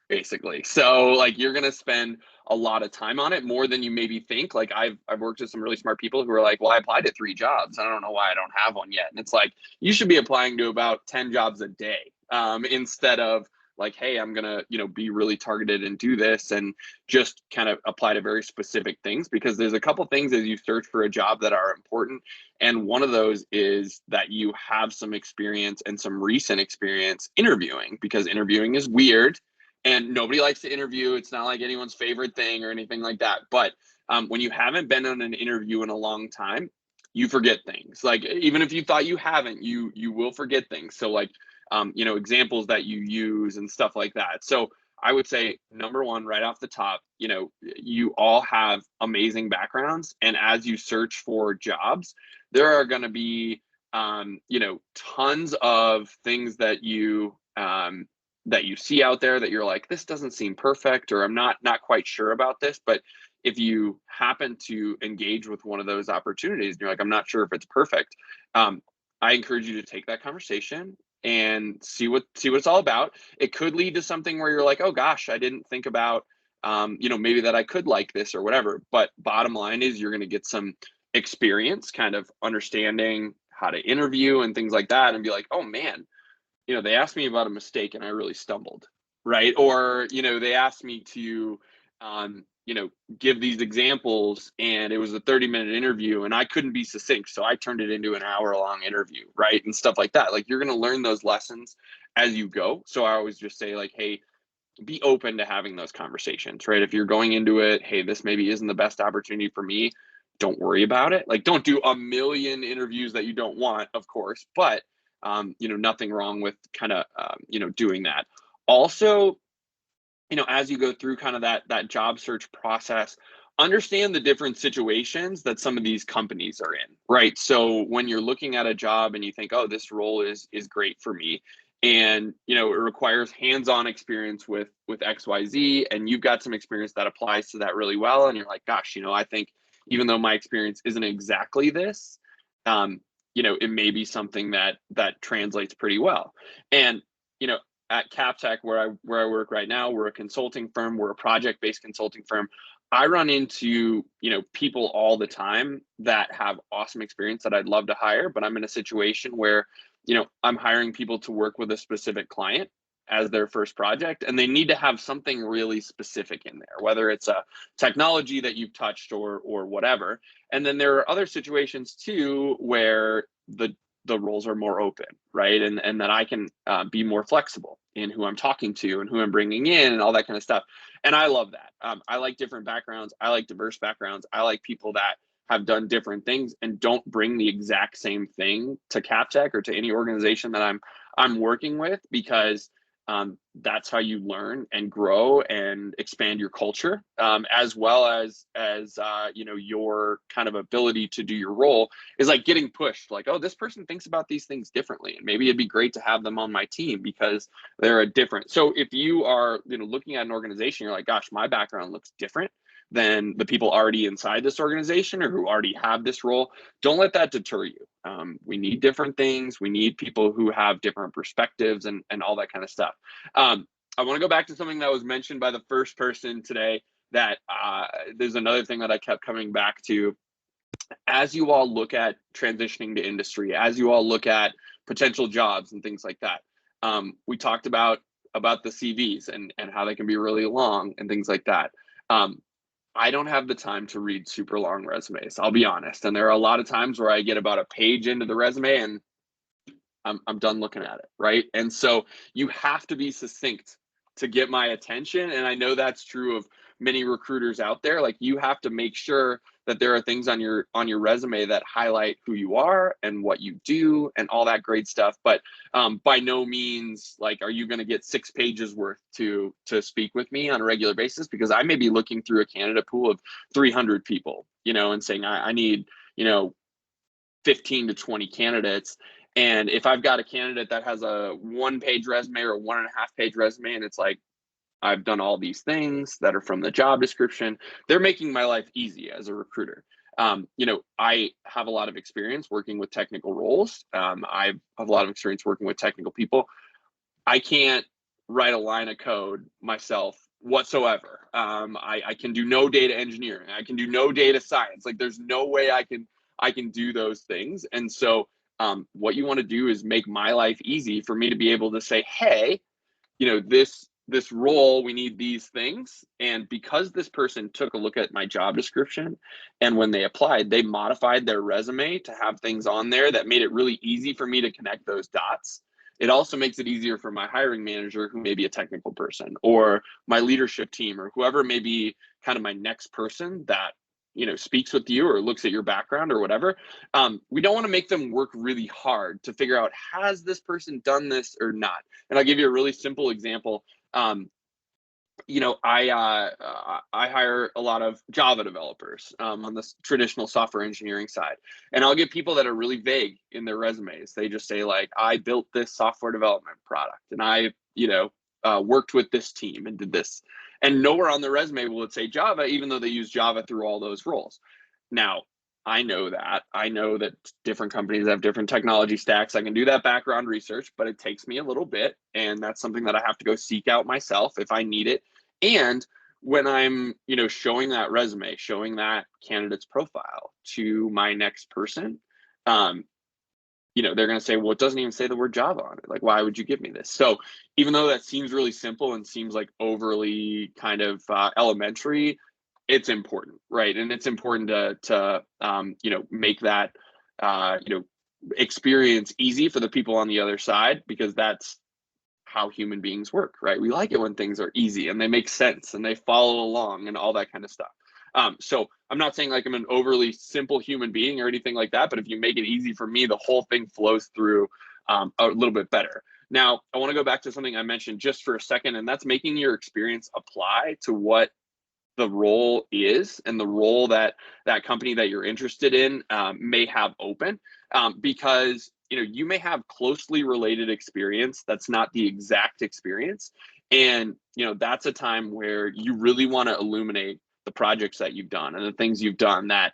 basically. So like, you're going to spend a lot of time on it, more than you maybe think. Like I've worked with some really smart people who are like, well, I applied to 3 jobs. I don't know why I don't have one yet. And it's like, you should be applying to about 10 jobs a day instead of like, hey, I'm going to, be really targeted and do this, and just kind of apply to very specific things, because there's a couple things as you search for a job that are important. And one of those is that you have some experience and some recent experience interviewing, because interviewing is weird and nobody likes to interview. It's not like anyone's favorite thing or anything like that. But when you haven't been on an interview in a long time, you forget things. Like, even if you thought you haven't, you will forget things. So like, you know, examples that you use and stuff like that. So I would say, number one, right off the top, you know, you all have amazing backgrounds. And as you search for jobs, there are going to be, you know, tons of things that you see out there that you're like, this doesn't seem perfect, or I'm not quite sure about this. But if you happen to engage with one of those opportunities and you're like, I'm not sure if it's perfect, I encourage you to take that conversation and see what it's all about. It could lead to something where you're like, oh gosh, I didn't think about, you know, maybe that I could like this or whatever. But bottom line is, you're going to get some experience kind of understanding how to interview and things like that, and be like, oh man, you know, they asked me about a mistake and I really stumbled, right? Or, you know, they asked me to, you know, give these examples, and it was a 30-minute interview and I couldn't be succinct, so I turned it into an hour-long interview, right? And stuff like that. Like, you're going to learn those lessons as you go. So I always just say, like, hey, be open to having those conversations, right? If you're going into it, hey, this maybe isn't the best opportunity for me, don't worry about it. Like, don't do a million interviews that you don't want, of course, but you know, nothing wrong with kind of, you know, doing that. Also, you know, as you go through kind of that job search process, understand the different situations that some of these companies are in, right? So when you're looking at a job and you think, oh, this role is great for me, and you know, it requires hands-on experience with XYZ, and you've got some experience that applies to that really well, and you're like, gosh, you know, I think even though my experience isn't exactly this, you know, it may be something that translates pretty well. And you know, at CapTech, where I work right now, we're a consulting firm. We're a project-based consulting firm. I run into, you know, people all the time that have awesome experience that I'd love to hire, but I'm in a situation where, you know, I'm hiring people to work with a specific client as their first project, and they need to have something really specific in there, whether it's a technology that you've touched or whatever. And then there are other situations too where the roles are more open, right? And that I can be more flexible in who I'm talking to and who I'm bringing in and all that kind of stuff. And I love that. I like different backgrounds. I like diverse backgrounds. I like people that have done different things and don't bring the exact same thing to CapTech or to any organization that I'm working with, because that's how you learn and grow and expand your culture, as well as you know, your kind of ability to do your role is like getting pushed, like, oh, this person thinks about these things differently, and maybe it'd be great to have them on my team because they're a different. So if you are, you know, looking at an organization, you're like, gosh, my background looks different than the people already inside this organization or who already have this role, don't let that deter you. We need different things. We need people who have different perspectives and all that kind of stuff. I want to go back to something that was mentioned by the first person today, that there's another thing that I kept coming back to. As you all look at transitioning to industry, as you all look at potential jobs and things like that, we talked about the CVs and how they can be really long and things like that. I don't have the time to read super long resumes, I'll be honest. And there are a lot of times where I get about a page into the resume and I'm done looking at it, right? And so you have to be succinct to get my attention. And I know that's true of many recruiters out there. Like, you have to make sure that there are things on your resume that highlight who you are and what you do and all that great stuff. But by no means, like, are you going to get 6 pages worth to speak with me on a regular basis, because I may be looking through a candidate pool of 300 people, you know, and saying I need, you know, 15 to 20 candidates. And if I've got a candidate that has a 1-page resume or a 1.5-page resume, and it's like, I've done all these things that are from the job description, they're making my life easy as a recruiter. You know, I have a lot of experience working with technical roles. I have a lot of experience working with technical people. I can't write a line of code myself whatsoever. I can do no data engineering. I can do no data science. Like, there's no way I can do those things. And so what you want to do is make my life easy for me to be able to say, hey, you know, this role, we need these things. And because this person took a look at my job description, and when they applied, they modified their resume to have things on there that made it really easy for me to connect those dots. It also makes it easier for my hiring manager, who may be a technical person, or my leadership team, or whoever may be kind of my next person that speaks with you or looks at your background or whatever, we don't want to make them work really hard to figure out, has this person done this or not? And I'll give you a really simple example. I hire a lot of Java developers on the traditional software engineering side, and I'll get people that are really vague in their resumes. They just say like, I built this software development product, and I worked with this team and did this, and nowhere on their resume will it say Java, even though they use Java through all those roles. Now, I know that different companies have different technology stacks. I can do that background research, but it takes me a little bit. And that's something that I have to go seek out myself if I need it. And when I'm, showing that resume, showing that candidate's profile to my next person, they're going to say, well, it doesn't even say the word Java on it. Like, why would you give me this? So even though that seems really simple and seems like overly kind of elementary, it's important, right? And it's important to make that experience easy for the people on the other side, because that's how human beings work, right? We like it when things are easy and they make sense and they follow along and all that kind of stuff. So I'm not saying like I'm an overly simple human being or anything like that, but if you make it easy for me, the whole thing flows through a little bit better. Now, I want to go back to something I mentioned just for a second, and that's making your experience apply to what the role is and the role that company that you're interested in may have open, because you may have closely related experience that's not the exact experience, and that's a time where you really want to illuminate the projects that you've done and the things you've done that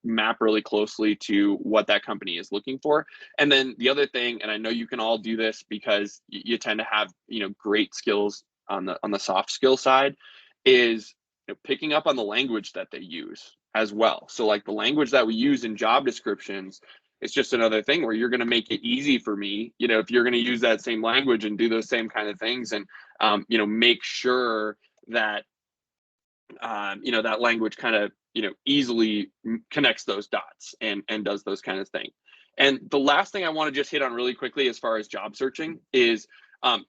map really closely to what that company is looking for. And then the other thing, and I know you can all do this because you tend to have great skills on the soft skill side, is picking up on the language that they use as well. So like the language that we use in job descriptions, it's just another thing where you're going to make it easy for me, if you're going to use that same language and do those same kind of things, and make sure that that language kind of easily connects those dots and does those kind of things. And the last thing I want to just hit on really quickly as far as job searching is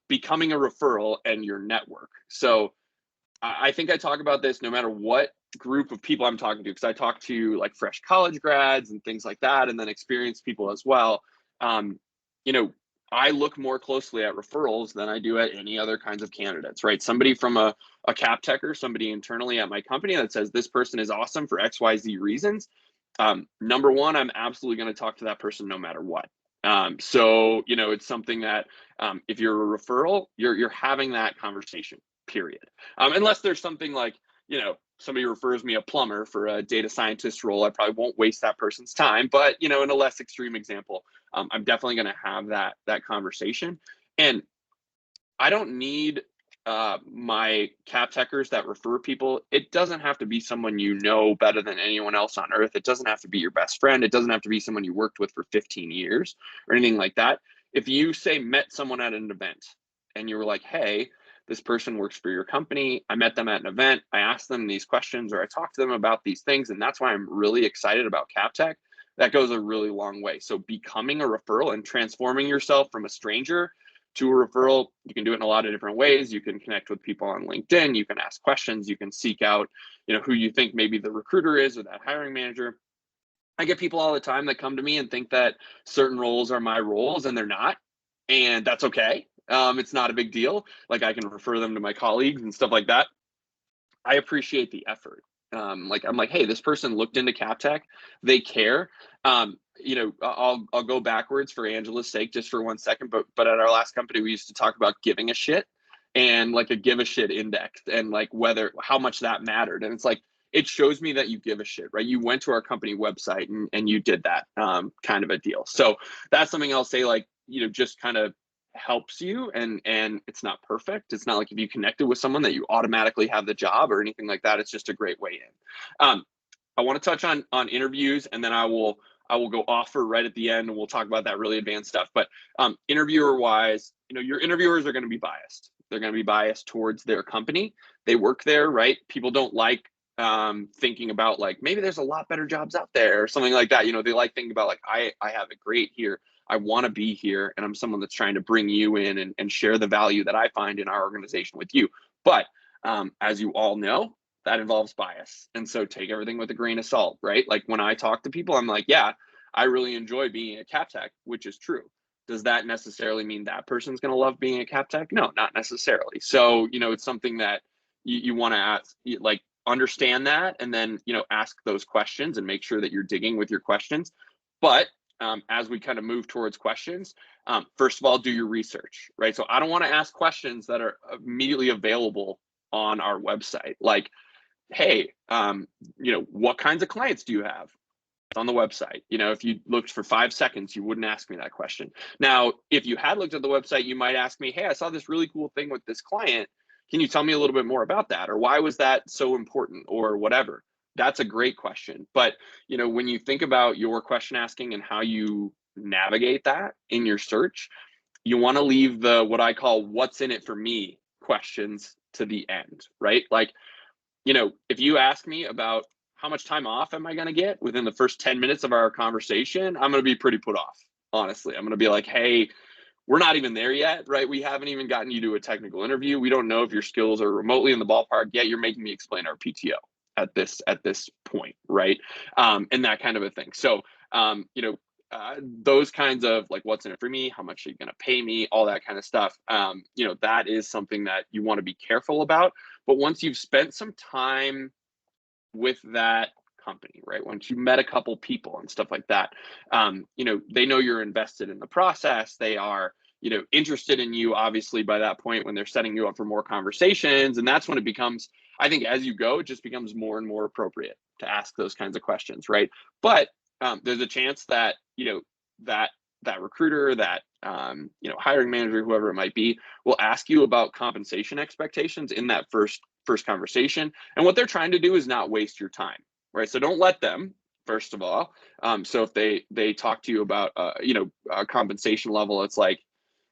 becoming a referral and your network. So I think I talk about this no matter what group of people I'm talking to, because I talk to like fresh college grads and things like that, and then experienced people as well. I look more closely at referrals than I do at any other kinds of candidates, right? Somebody from a cap techer, somebody internally at my company that says this person is awesome for XYZ reasons. Number one, I'm absolutely going to talk to that person no matter what. So it's something that if you're a referral, you're having that conversation, period. Unless there's something like, somebody refers me a plumber for a data scientist role, I probably won't waste that person's time. But, in a less extreme example, I'm definitely going to have that conversation. And I don't need my cap techers that refer people. It doesn't have to be someone better than anyone else on earth. It doesn't have to be your best friend. It doesn't have to be someone you worked with for 15 years or anything like that. If you met someone at an event and you were like, hey, this person works for your company, I met them at an event, I asked them these questions, or I talked to them about these things, and that's why I'm really excited about CapTech, that goes a really long way. So becoming a referral and transforming yourself from a stranger to a referral, you can do it in a lot of different ways. You can connect with people on LinkedIn, you can ask questions, you can seek out, who you think maybe the recruiter is or that hiring manager. I get people all the time that come to me and think that certain roles are my roles, and they're not, and that's okay. It's not a big deal. Like, I can refer them to my colleagues and stuff like that. I appreciate the effort. I'm like, hey, this person looked into CapTech. They care. I'll go backwards for Angela's sake just for 1 second. But at our last company, we used to talk about giving a shit and like a give a shit index and like how much that mattered. And it's like, it shows me that you give a shit, right? You went to our company website and you did that kind of a deal. So that's something I'll say, like, just kind of helps you, and it's not perfect. It's not like if you connected with someone that you automatically have the job or anything like that. It's just a great way in. I want to touch on interviews, and then I will go offer right at the end, and we'll talk about that really advanced stuff. But interviewer wise, your interviewers are going to be biased. They're going to be biased towards their company. They work there, right? People don't like thinking about like, maybe there's a lot better jobs out there or something like that. They like thinking about like, I have it great here. I want to be here, and I'm someone that's trying to bring you in and share the value that I find in our organization with you. But as you all know, that involves bias. And so take everything with a grain of salt, right? Like when I talk to people, I'm like, yeah, I really enjoy being a cap tech, which is true. Does that necessarily mean that person's going to love being a cap tech? No, not necessarily. So, it's something that you want to ask, like understand that, and then, ask those questions and make sure that you're digging with your questions. But as we kind of move towards questions, first of all, do your research, right? So I don't want to ask questions that are immediately available on our website. Like, hey, what kinds of clients do you have? On the website. If you looked for 5 seconds, you wouldn't ask me that question. Now, if you had looked at the website, you might ask me, hey, I saw this really cool thing with this client. Can you tell me a little bit more about that? Or why was that so important, or whatever? That's a great question. But, when you think about your question asking and how you navigate that in your search, you want to leave the, what I call what's in it for me questions to the end, right? Like, if you ask me about how much time off am I going to get within the first 10 minutes of our conversation, I'm going to be pretty put off. Honestly, I'm going to be like, hey, we're not even there yet, right? We haven't even gotten you to a technical interview. We don't know if your skills are remotely in the ballpark yet. You're making me explain our PTO at this point, right? And that kind of a thing. So, those kinds of like, what's in it for me? How much are you going to pay me? All that kind of stuff. That is something that you want to be careful about. But once you've spent some time with that company, right? Once you met a couple people and stuff like that, they know you're invested in the process. They are, interested in you, obviously, by that point when they're setting you up for more conversations. And that's when it becomes, I think as you go, it just becomes more and more appropriate to ask those kinds of questions, right? But there's a chance that, that recruiter, that, hiring manager, whoever it might be, will ask you about compensation expectations in that first conversation. And what they're trying to do is not waste your time, right? So don't let them, first of all. So if they talk to you about, a compensation level, it's like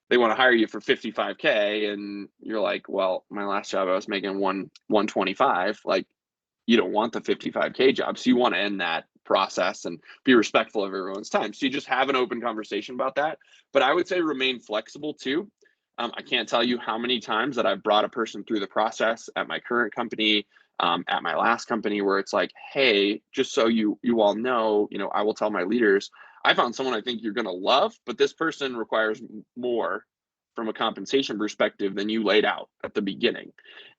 they want to hire you for 55K and you're like, well, my last job I was making 125. Like, you don't want the 55K job. So you want to end that process and be respectful of everyone's time. So you just have an open conversation about that. But I would say remain flexible too. I can't tell you how many times that I've brought a person through the process at my current company, at my last company, where it's like, hey, just so you all know, I will tell my leaders, I found someone I think you're going to love, but this person requires more from a compensation perspective than you laid out at the beginning.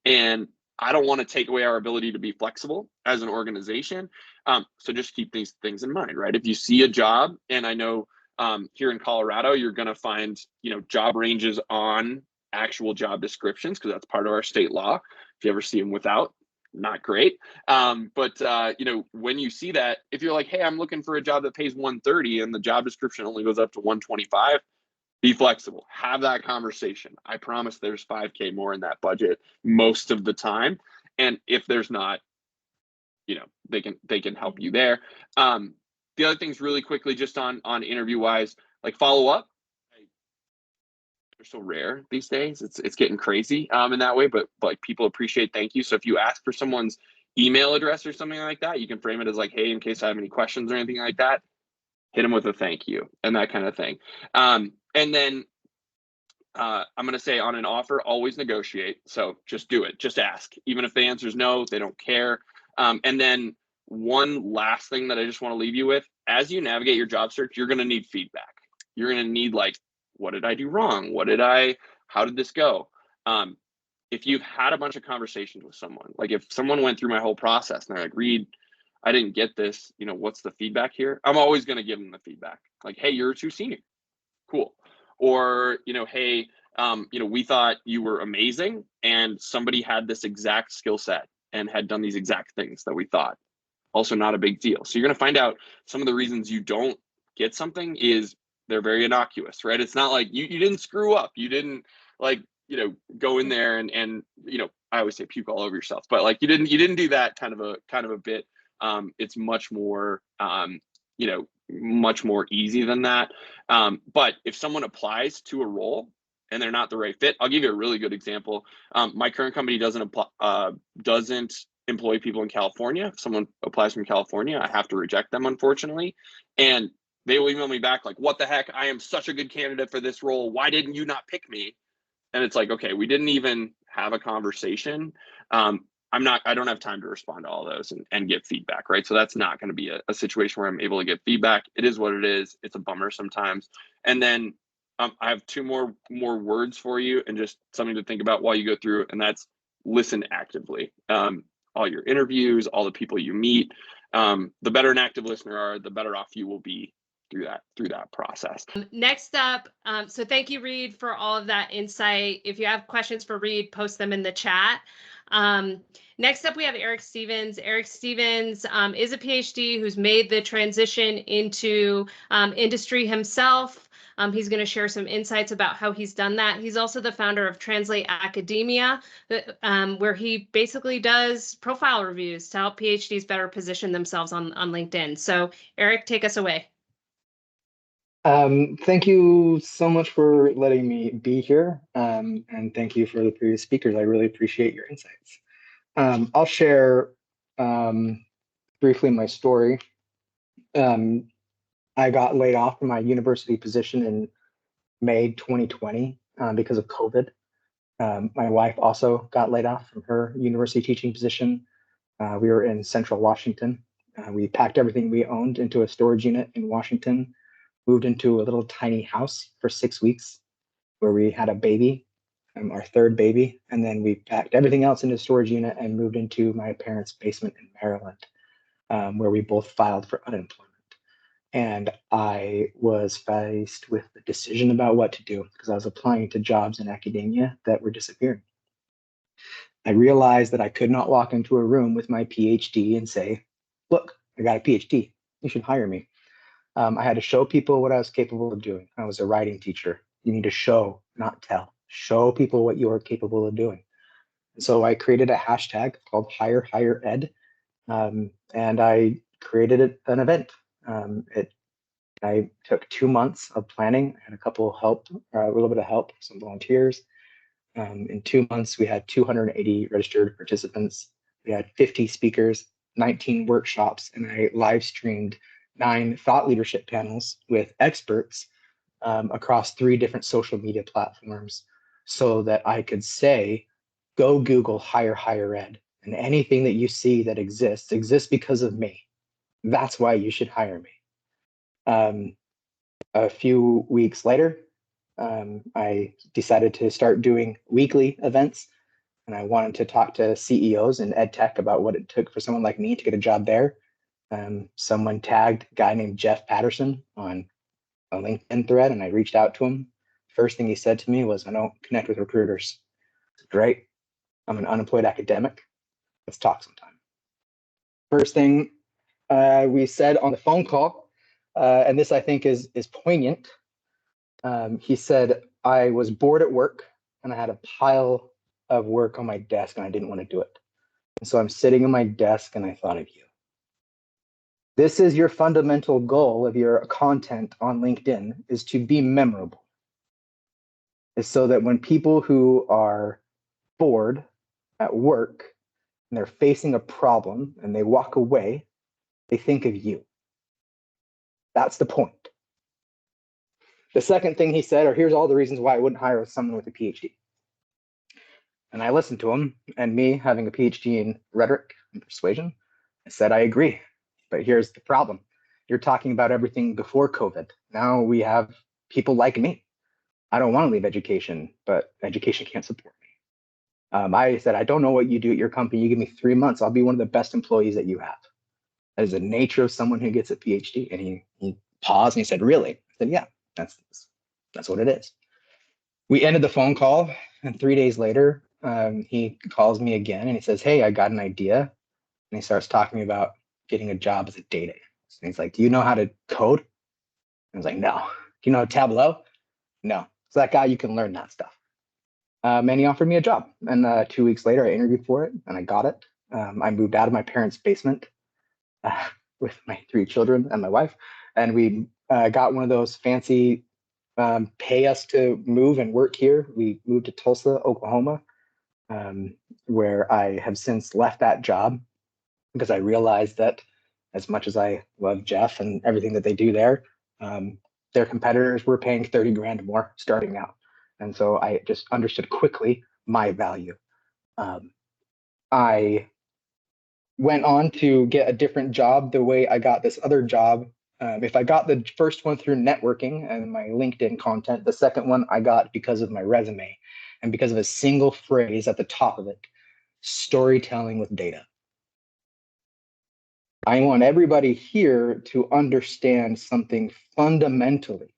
And I don't want to take away our ability to be flexible as an organization. So just keep these things in mind, right? If you see a job, and I know here in Colorado, you're going to find, job ranges on actual job descriptions, because that's part of our state law. If you ever see them without, not great. But when you see that, if you're like, hey, I'm looking for a job that pays 130 and the job description only goes up to 125, be flexible, have that conversation. I promise there's 5K more in that budget most of the time. And if there's not, they can help you there. The other things really quickly, just on interview wise, like follow up. They're so rare these days. It's getting crazy in that way, but like people appreciate thank you. So if you ask for someone's email address or something like that, you can frame it as like, hey, in case I have any questions or anything like that, hit them with a thank you and that kind of thing. And then I'm going to say on an offer, always negotiate. So just do it. Just ask. Even if the answer is no, they don't care. And then one last thing that I just want to leave you with, as you navigate your job search, you're going to need feedback. You're going to need like, what did I do wrong? How did this go? If you've had a bunch of conversations with someone, like if someone went through my whole process and they're like, Reed, I didn't get this, what's the feedback here? I'm always going to give them the feedback. Like, hey, you're too senior. Cool. Or, hey, we thought you were amazing and somebody had this exact skill set and had done these exact things that we thought. Also not a big deal. So you're going to find out some of the reasons you don't get something is they're very innocuous, right? It's not like you didn't screw up. You didn't like, go in there and I always say puke all over yourself, but like you didn't do that kind of a bit. It's much more, much more easy than that. But if someone applies to a role and they're not the right fit, I'll give you a really good example. My current company doesn't employ people in California. If someone applies from California, I have to reject them, unfortunately. And they will email me back like, what the heck? I am such a good candidate for this role. Why didn't you not pick me? And it's like, okay, we didn't even have a conversation. I don't have time to respond to all those and get feedback, right? So that's not going to be a situation where I'm able to get feedback. It is what it is. It's a bummer sometimes. And then I have two more words for you and just something to think about while you go through, and that's listen actively. All your interviews, all the people you meet, the better an active listener are, the better off you will be through that process. Next up, so thank you, Reed, for all of that insight. If you have questions for Reed, post them in the chat. Next up, we have Eric Stevens. Eric Stevens is a PhD who's made the transition into industry himself. He's going to share some insights about how he's done that. He's also the founder of Translate Academia, where he basically does profile reviews to help PhDs better position themselves on LinkedIn. So Eric, take us away. Thank you so much for letting me be here, and thank you for the previous speakers. I really appreciate your insights. I'll share briefly my story. I got laid off from my university position in May 2020 because of COVID. My wife also got laid off from her university teaching position. We were in Central Washington. We packed everything we owned into a storage unit in Washington, moved into a little tiny house for 6 weeks where we had a baby, our third baby, and then we packed everything else into a storage unit and moved into my parents' basement in Maryland, where we both filed for unemployment. And I was faced with the decision about what to do because I was applying to jobs in academia that were disappearing. I realized that I could not walk into a room with my PhD and say, look, I got a PhD, you should hire me. I had to show people what I was capable of doing. I was a writing teacher. You need to show, not tell. Show people what you are capable of doing. And so I created a hashtag called HireHireEd, and I created an event. I took 2 months of planning. I had a little bit of help, some volunteers. In 2 months, we had 280 registered participants. We had 50 speakers, 19 workshops, and I live streamed 9 thought leadership panels with experts across 3 different social media platforms so that I could say, go Google HireHireEd, and anything that you see that exists because of me. That's why you should hire me. A few weeks later, I decided to start doing weekly events, and I wanted to talk to CEOs in ed tech about what it took for someone like me to get a job there. Someone tagged a guy named Jeff Patterson on a LinkedIn thread, and I reached out to him. First thing he said to me was, I don't connect with recruiters. Great. I'm an unemployed academic. Let's talk sometime. First thing we said on the phone call, and this I think is poignant. He said, I was bored at work and I had a pile of work on my desk and I didn't want to do it. And so I'm sitting at my desk and I thought of you. This is your fundamental goal of your content on LinkedIn, is to be memorable. Is so that when people who are bored at work and they're facing a problem and they walk away, they think of you. That's the point. The second thing he said, or here's all the reasons why I wouldn't hire someone with a PhD. And I listened to him, and me having a PhD in rhetoric and persuasion, I said, I agree. But here's the problem. You're talking about everything before COVID. Now we have people like me. I don't want to leave education, but education can't support me. I said, I don't know what you do at your company. You give me 3 months, I'll be one of the best employees that you have. That is the nature of someone who gets a PhD. And he paused and he said, really? I said, yeah, that's what it is. We ended the phone call, and 3 days later, he calls me again and he says, hey, I got an idea. And he starts talking to me about getting a job as a data analyst. And he's like, do you know how to code? I was like, no. Do you know Tableau? No. So that guy, you can learn that stuff. And he offered me a job. And 2 weeks later, I interviewed for it and I got it. I moved out of my parents' basement with my 3 children and my wife. And we got one of those fancy pay us to move and work here. We moved to Tulsa, Oklahoma, where I have since left that job because I realized that as much as I love Jeff and everything that they do there, their competitors were paying 30 grand more starting out. And so I just understood quickly my value. I went on to get a different job the way I got this other job. If I got the first one through networking and my LinkedIn content, the second one I got because of my resume and because of a single phrase at the top of it, storytelling with data. I want everybody here to understand something fundamentally,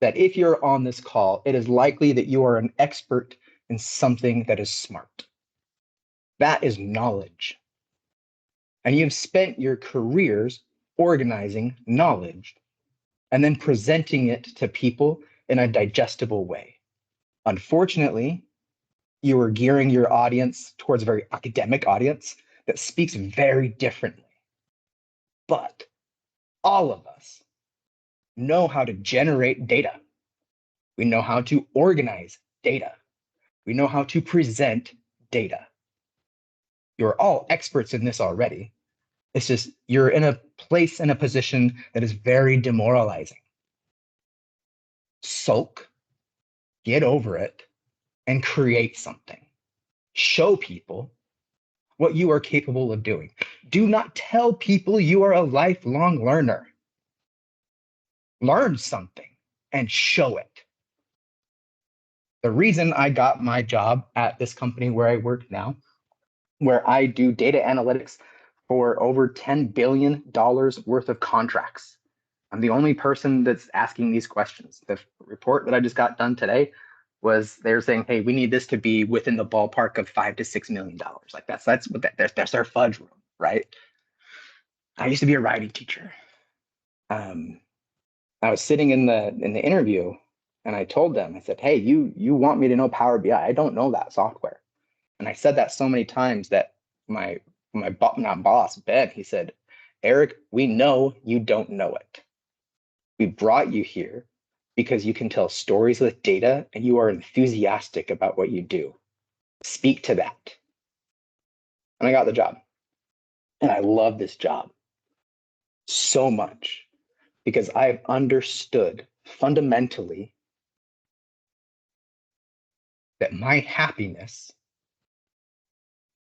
that if you're on this call, it is likely that you are an expert in something that is smart. That is knowledge. And you've spent your careers organizing knowledge and then presenting it to people in a digestible way. Unfortunately, you are gearing your audience towards a very academic audience that speaks very differently. But all of us know how to generate data. We know how to organize data. We know how to present data. You're all experts in this already. It's just you're in a place, in a position that is very demoralizing. Sulk, get over it, and create something. Show people what you are capable of doing. Do not tell people you are a lifelong learner. Learn something and show it. The reason I got my job at this company where I work now, where I do data analytics for over $10 billion worth of contracts. I'm the only person that's asking these questions. The report that I just got done today was they're saying, hey, we need this to be within the ballpark of $5 to $6 million. Like that's what that's their fudge room, right? I used to be a writing teacher. I was sitting in the interview and I told them, I said, hey, you want me to know Power BI? I don't know that software. And I said that so many times that my not boss, Ben, he said, Eric, we know you don't know it. We brought you here because you can tell stories with data and you are enthusiastic about what you do. Speak to that. And I got the job. And I love this job so much because I've understood fundamentally that my happiness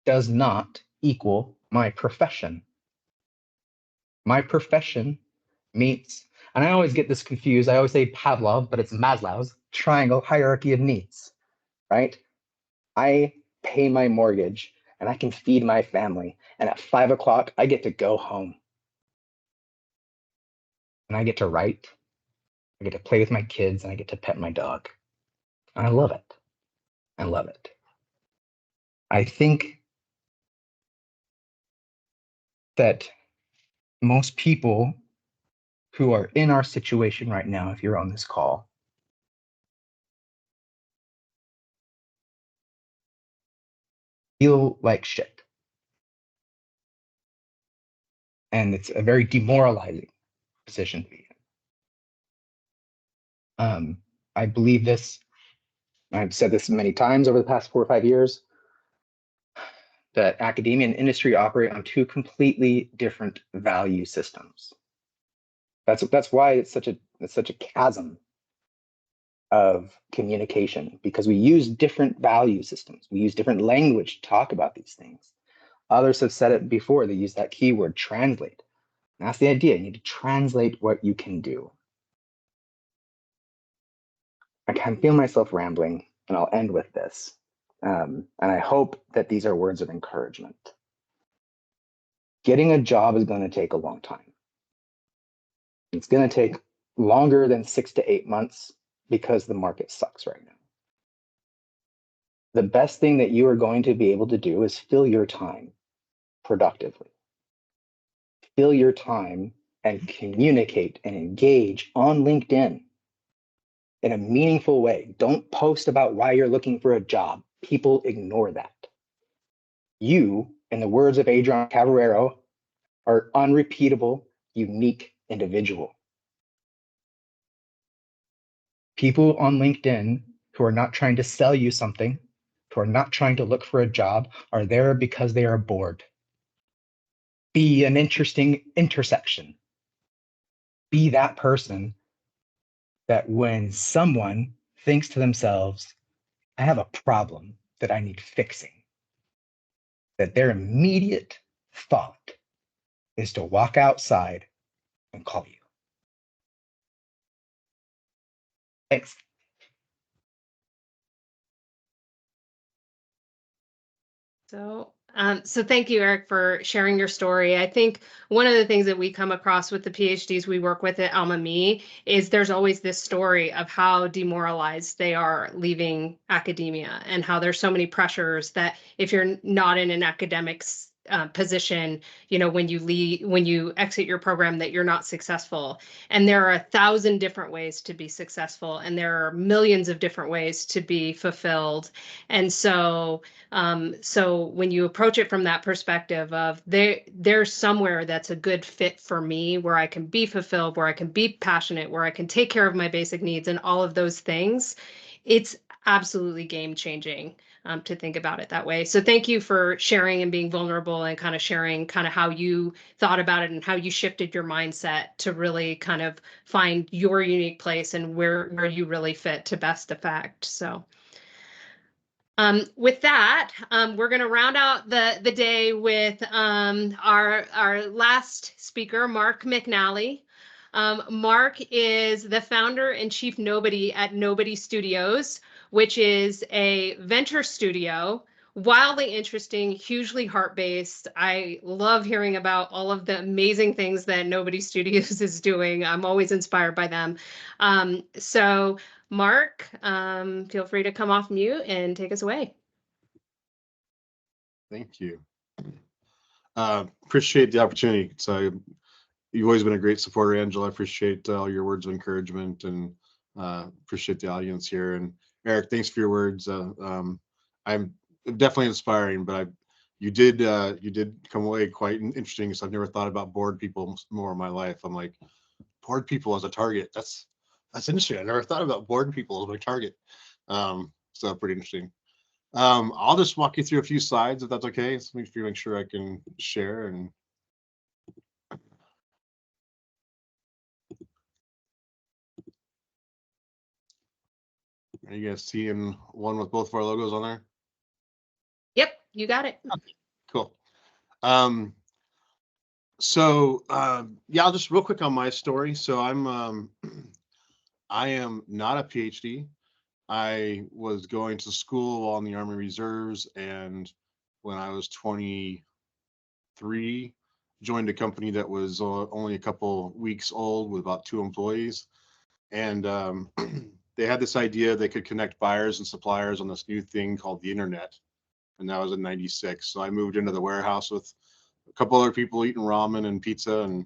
does not equal my profession. My profession meets, and I always get this confused. I always say Pavlov, but it's Maslow's triangle hierarchy of needs, right? I pay my mortgage and I can feed my family. And at 5 o'clock, I get to go home. And I get to write. I get to play with my kids and I get to pet my dog. And I love it. I love it. I think that most people who are in our situation right now, if you're on this call, feel like shit. And it's a very demoralizing position to be in. I believe this, I've said this many times over the past 4 or 5 years, that academia and industry operate on two completely different value systems. That's why it's such a chasm of communication, because we use different value systems. We use different language to talk about these things. Others have said it before. They use that keyword, translate. And that's the idea. You need to translate what you can do. I can feel myself rambling, and I'll end with this. And I hope that these are words of encouragement. Getting a job is going to take a long time. It's going to take longer than 6 to 8 months because the market sucks right now. The best thing that you are going to be able to do is fill your time productively. Fill your time and communicate and engage on LinkedIn in a meaningful way. Don't post about why you're looking for a job. People ignore that. You, in the words of Adrian Cabarero, are unrepeatable, unique individual. People on LinkedIn who are not trying to sell you something, who are not trying to look for a job, are there because they are bored. Be an interesting intersection. Be that person that when someone thinks to themselves, I have a problem, that I need fixing, that their immediate thought is to walk outside and call you. Thanks. So thank you, Eric, for sharing your story. I think one of the things that we come across with the PhDs we work with at Alma Me is there's always this story of how demoralized they are leaving academia and how there's so many pressures that if you're not in an academics position, when you exit your program, that you're not successful. And there are 1,000 different ways to be successful, and there are millions of different ways to be fulfilled. And so when you approach it from that perspective of there's somewhere that's a good fit for me, where I can be fulfilled, where I can be passionate, where I can take care of my basic needs and all of those things, it's absolutely game changing to think about it that way. So thank you for sharing and being vulnerable and kind of sharing kind of how you thought about it and how you shifted your mindset to really kind of find your unique place and where you really fit to best effect. So with that, we're going to round out the day with our last speaker, Mark McNally. Mark is the founder and chief nobody at Nobody Studios, which is a venture studio, wildly interesting, hugely heart-based. I love hearing about all of the amazing things that Nobody Studios is doing. I'm always inspired by them. So Mark, feel free to come off mute and take us away. Thank you. Appreciate the opportunity. So you've always been a great supporter, Angela. I appreciate all your words of encouragement, and appreciate the audience here. And Eric, thanks for your words. I'm definitely inspiring, but you did come away quite interesting. So I've never thought about bored people more in my life. I'm like, bored people as a target. That's interesting. I never thought about bored people as my target. So pretty interesting. I'll just walk you through a few slides if that's okay. So make sure I can share. And are you guys seeing one with both of our logos on there? Yep, you got it. Okay, cool. Yeah, I'll just real quick on my story. So I am not a PhD. I was going to school while in the Army Reserves, and when I was 23, joined a company that was only a couple weeks old with about 2 employees. And they had this idea they could connect buyers and suppliers on this new thing called the internet. And that was in 96. So I moved into the warehouse with a couple other people eating ramen and pizza. And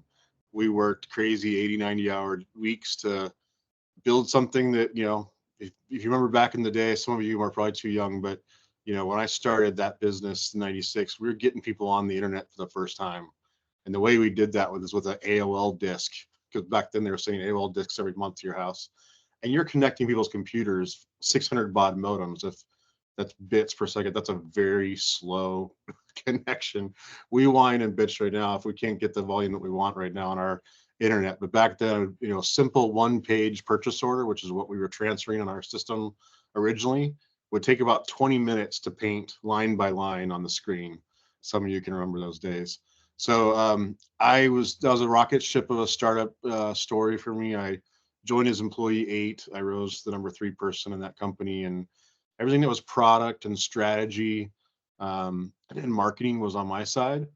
we worked crazy 80, 90-hour weeks to build something that, if you remember back in the day, some of you are probably too young, but when I started that business in 96, we were getting people on the internet for the first time. And the way we did that was with an AOL disk, because back then they were sending AOL disks every month to your house. And you're connecting people's computers, 600 baud modems. If that's bits per second, that's a very slow connection. We whine and bitch right now if we can't get the volume that we want right now on our internet. But back then, simple 1-page purchase order, which is what we were transferring on our system originally, would take about 20 minutes to paint line by line on the screen. Some of you can remember those days. So that was a rocket ship of a startup story for me. I joined as employee 8. I rose to the number 3 person in that company, and everything that was product and strategy and marketing was on my side.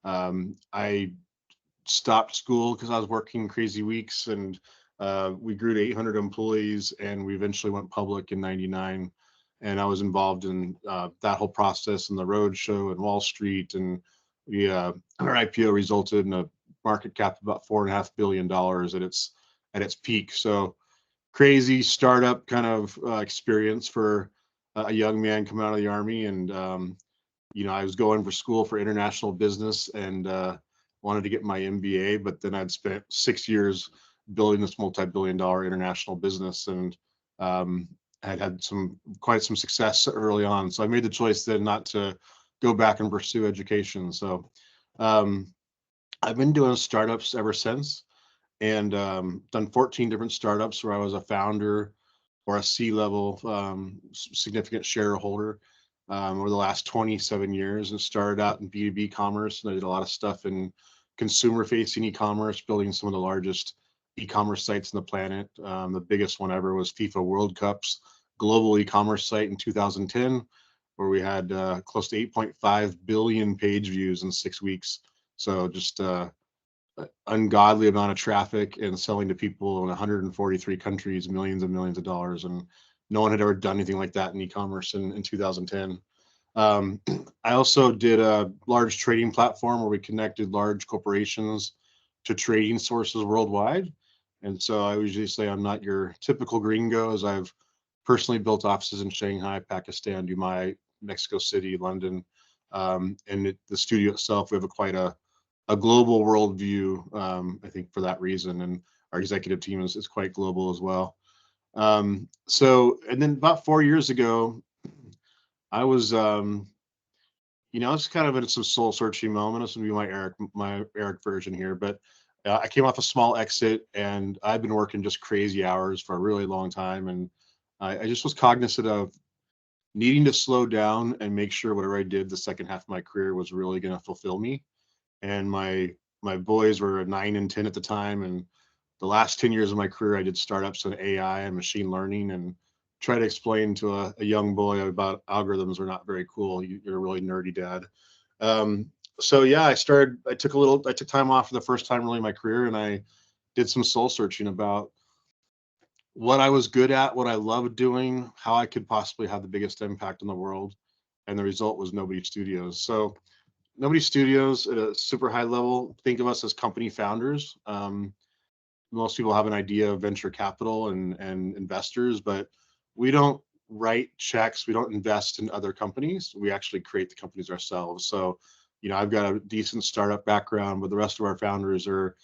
I stopped school because I was working crazy weeks, and we grew to 800 employees, and we eventually went public in 99. And I was involved in that whole process and the road show and Wall Street, and our IPO resulted in a market cap of about $4.5 billion at its peak. So crazy startup kind of experience for a young man coming out of the Army. And I was going for school for international business and wanted to get my MBA, but then I'd spent 6 years building this multi-billion-dollar international business, and had quite some success early on. So I made the choice then not to go back and pursue education. So I've been doing startups ever since, and done 14 different startups where I was a founder or a C-level significant shareholder. over the last 27 years, and started out in B2B commerce. And I did a lot of stuff in consumer facing e-commerce, building some of the largest e-commerce sites on the planet. The biggest one ever was FIFA World Cup's global e-commerce site in 2010, where we had close to 8.5 billion page views in 6 weeks. So just ungodly amount of traffic and selling to people in 143 countries, millions and millions of dollars. And no one had ever done anything like that in e-commerce in 2010. I also did a large trading platform where we connected large corporations to trading sources worldwide. And so I usually say I'm not your typical gringo, as I've personally built offices in Shanghai, Pakistan, Dubai, Mexico City, London. And the studio itself, we have quite a global worldview, I think, for that reason. And our executive team is quite global as well. And then about 4 years ago, I was, it's kind of in some soul searching moment. This will be my Eric version here, but I came off a small exit, and I've been working just crazy hours for a really long time. And I just was cognizant of needing to slow down and make sure whatever I did the second half of my career was really going to fulfill me. And my boys were 9 and 10 at the time, and the last 10 years of my career, I did startups in AI and machine learning, and try to explain to a young boy about algorithms are not very cool. You're a really nerdy dad. So yeah, I took time off for the first time really in my career, and I did some soul searching about what I was good at, what I loved doing, how I could possibly have the biggest impact in the world. And the result was Nobody Studios. So Nobody Studios at a super high level, think of us as company founders. Most people have an idea of venture capital and investors, but we don't write checks. We don't invest in other companies. We actually create the companies ourselves. So, I've got a decent startup background, but the rest of our founders are,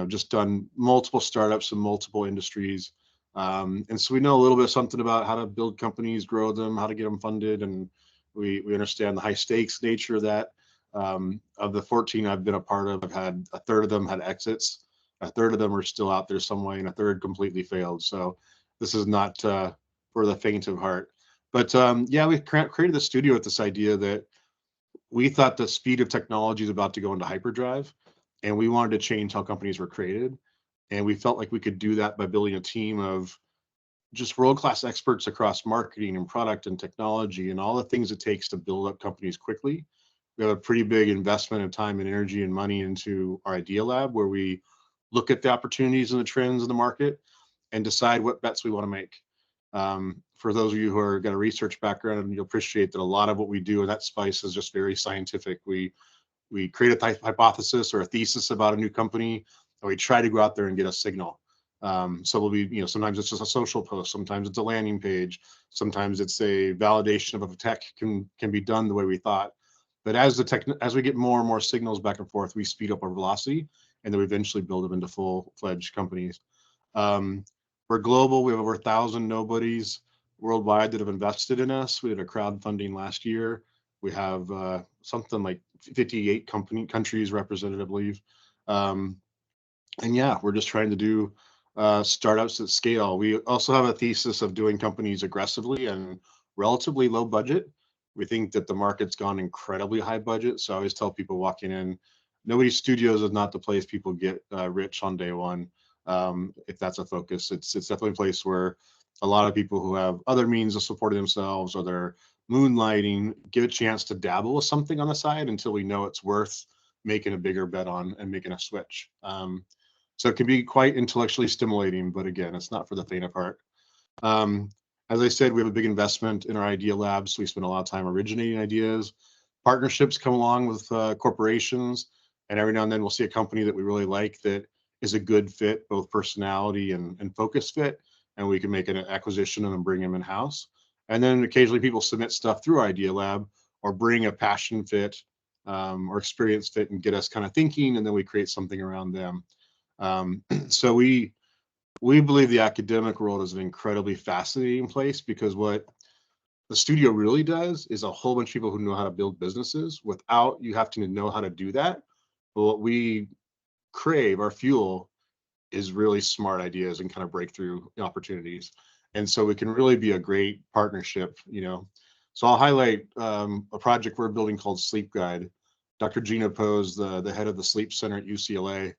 just done multiple startups in multiple industries. And so we know a little bit something about how to build companies, grow them, how to get them funded. And we understand the high stakes nature of that. Of the 14 I've been a part of, I've had a third of them had exits. A third of them are still out there some way, and a third completely failed. So this is not for the faint of heart. But yeah, we created the studio with this idea that we thought the speed of technology is about to go into hyperdrive, and we wanted to change how companies were created. And we felt like we could do that by building a team of just world-class experts across marketing and product and technology and all the things it takes to build up companies quickly. We have a pretty big investment of time and energy and money into our idea lab, where we look at the opportunities and the trends in the market and decide what bets we want to make. For those of you who are got a research background, you'll appreciate that a lot of what we do in that space is just very scientific. We create a hypothesis or a thesis about a new company, and we try to go out there and get a signal. So we'll be, sometimes it's just a social post, sometimes it's a landing page, sometimes it's a validation of a tech can be done the way we thought. But as we get more and more signals back and forth, we speed up our velocity, and then we eventually build them into full-fledged companies. We're global. We have over 1,000 nobodies worldwide that have invested in us. We did a crowdfunding last year. We have something like 58 countries represented, I believe. And yeah, we're just trying to do startups at scale. We also have a thesis of doing companies aggressively and relatively low budget. We think that the market's gone incredibly high budget. So I always tell people walking in, Nobody Studios is not the place people get rich on day one. If that's a focus, it's definitely a place where a lot of people who have other means of supporting themselves, or they're moonlighting, get a chance to dabble with something on the side until we know it's worth making a bigger bet on and making a switch. So it can be quite intellectually stimulating, but again, it's not for the faint of heart. As I said, we have a big investment in our idea labs. So we spend a lot of time originating ideas. Partnerships come along with corporations, and every now and then we'll see a company that we really like that is a good fit, both personality and focus fit, and we can make an acquisition and then bring them in-house. And then occasionally people submit stuff through our idea lab, or bring a passion fit or experience fit and get us kind of thinking, and then we create something around them. So we believe the academic world is an incredibly fascinating place, because what the studio really does is a whole bunch of people who know how to build businesses without you having to know how to do that. But what we crave, our fuel, is really smart ideas and kind of breakthrough opportunities. And so we can really be a great partnership. So I'll highlight a project we're building called Sleep Guide. Dr. Gina Pose, the head of the Sleep Center at UCLA,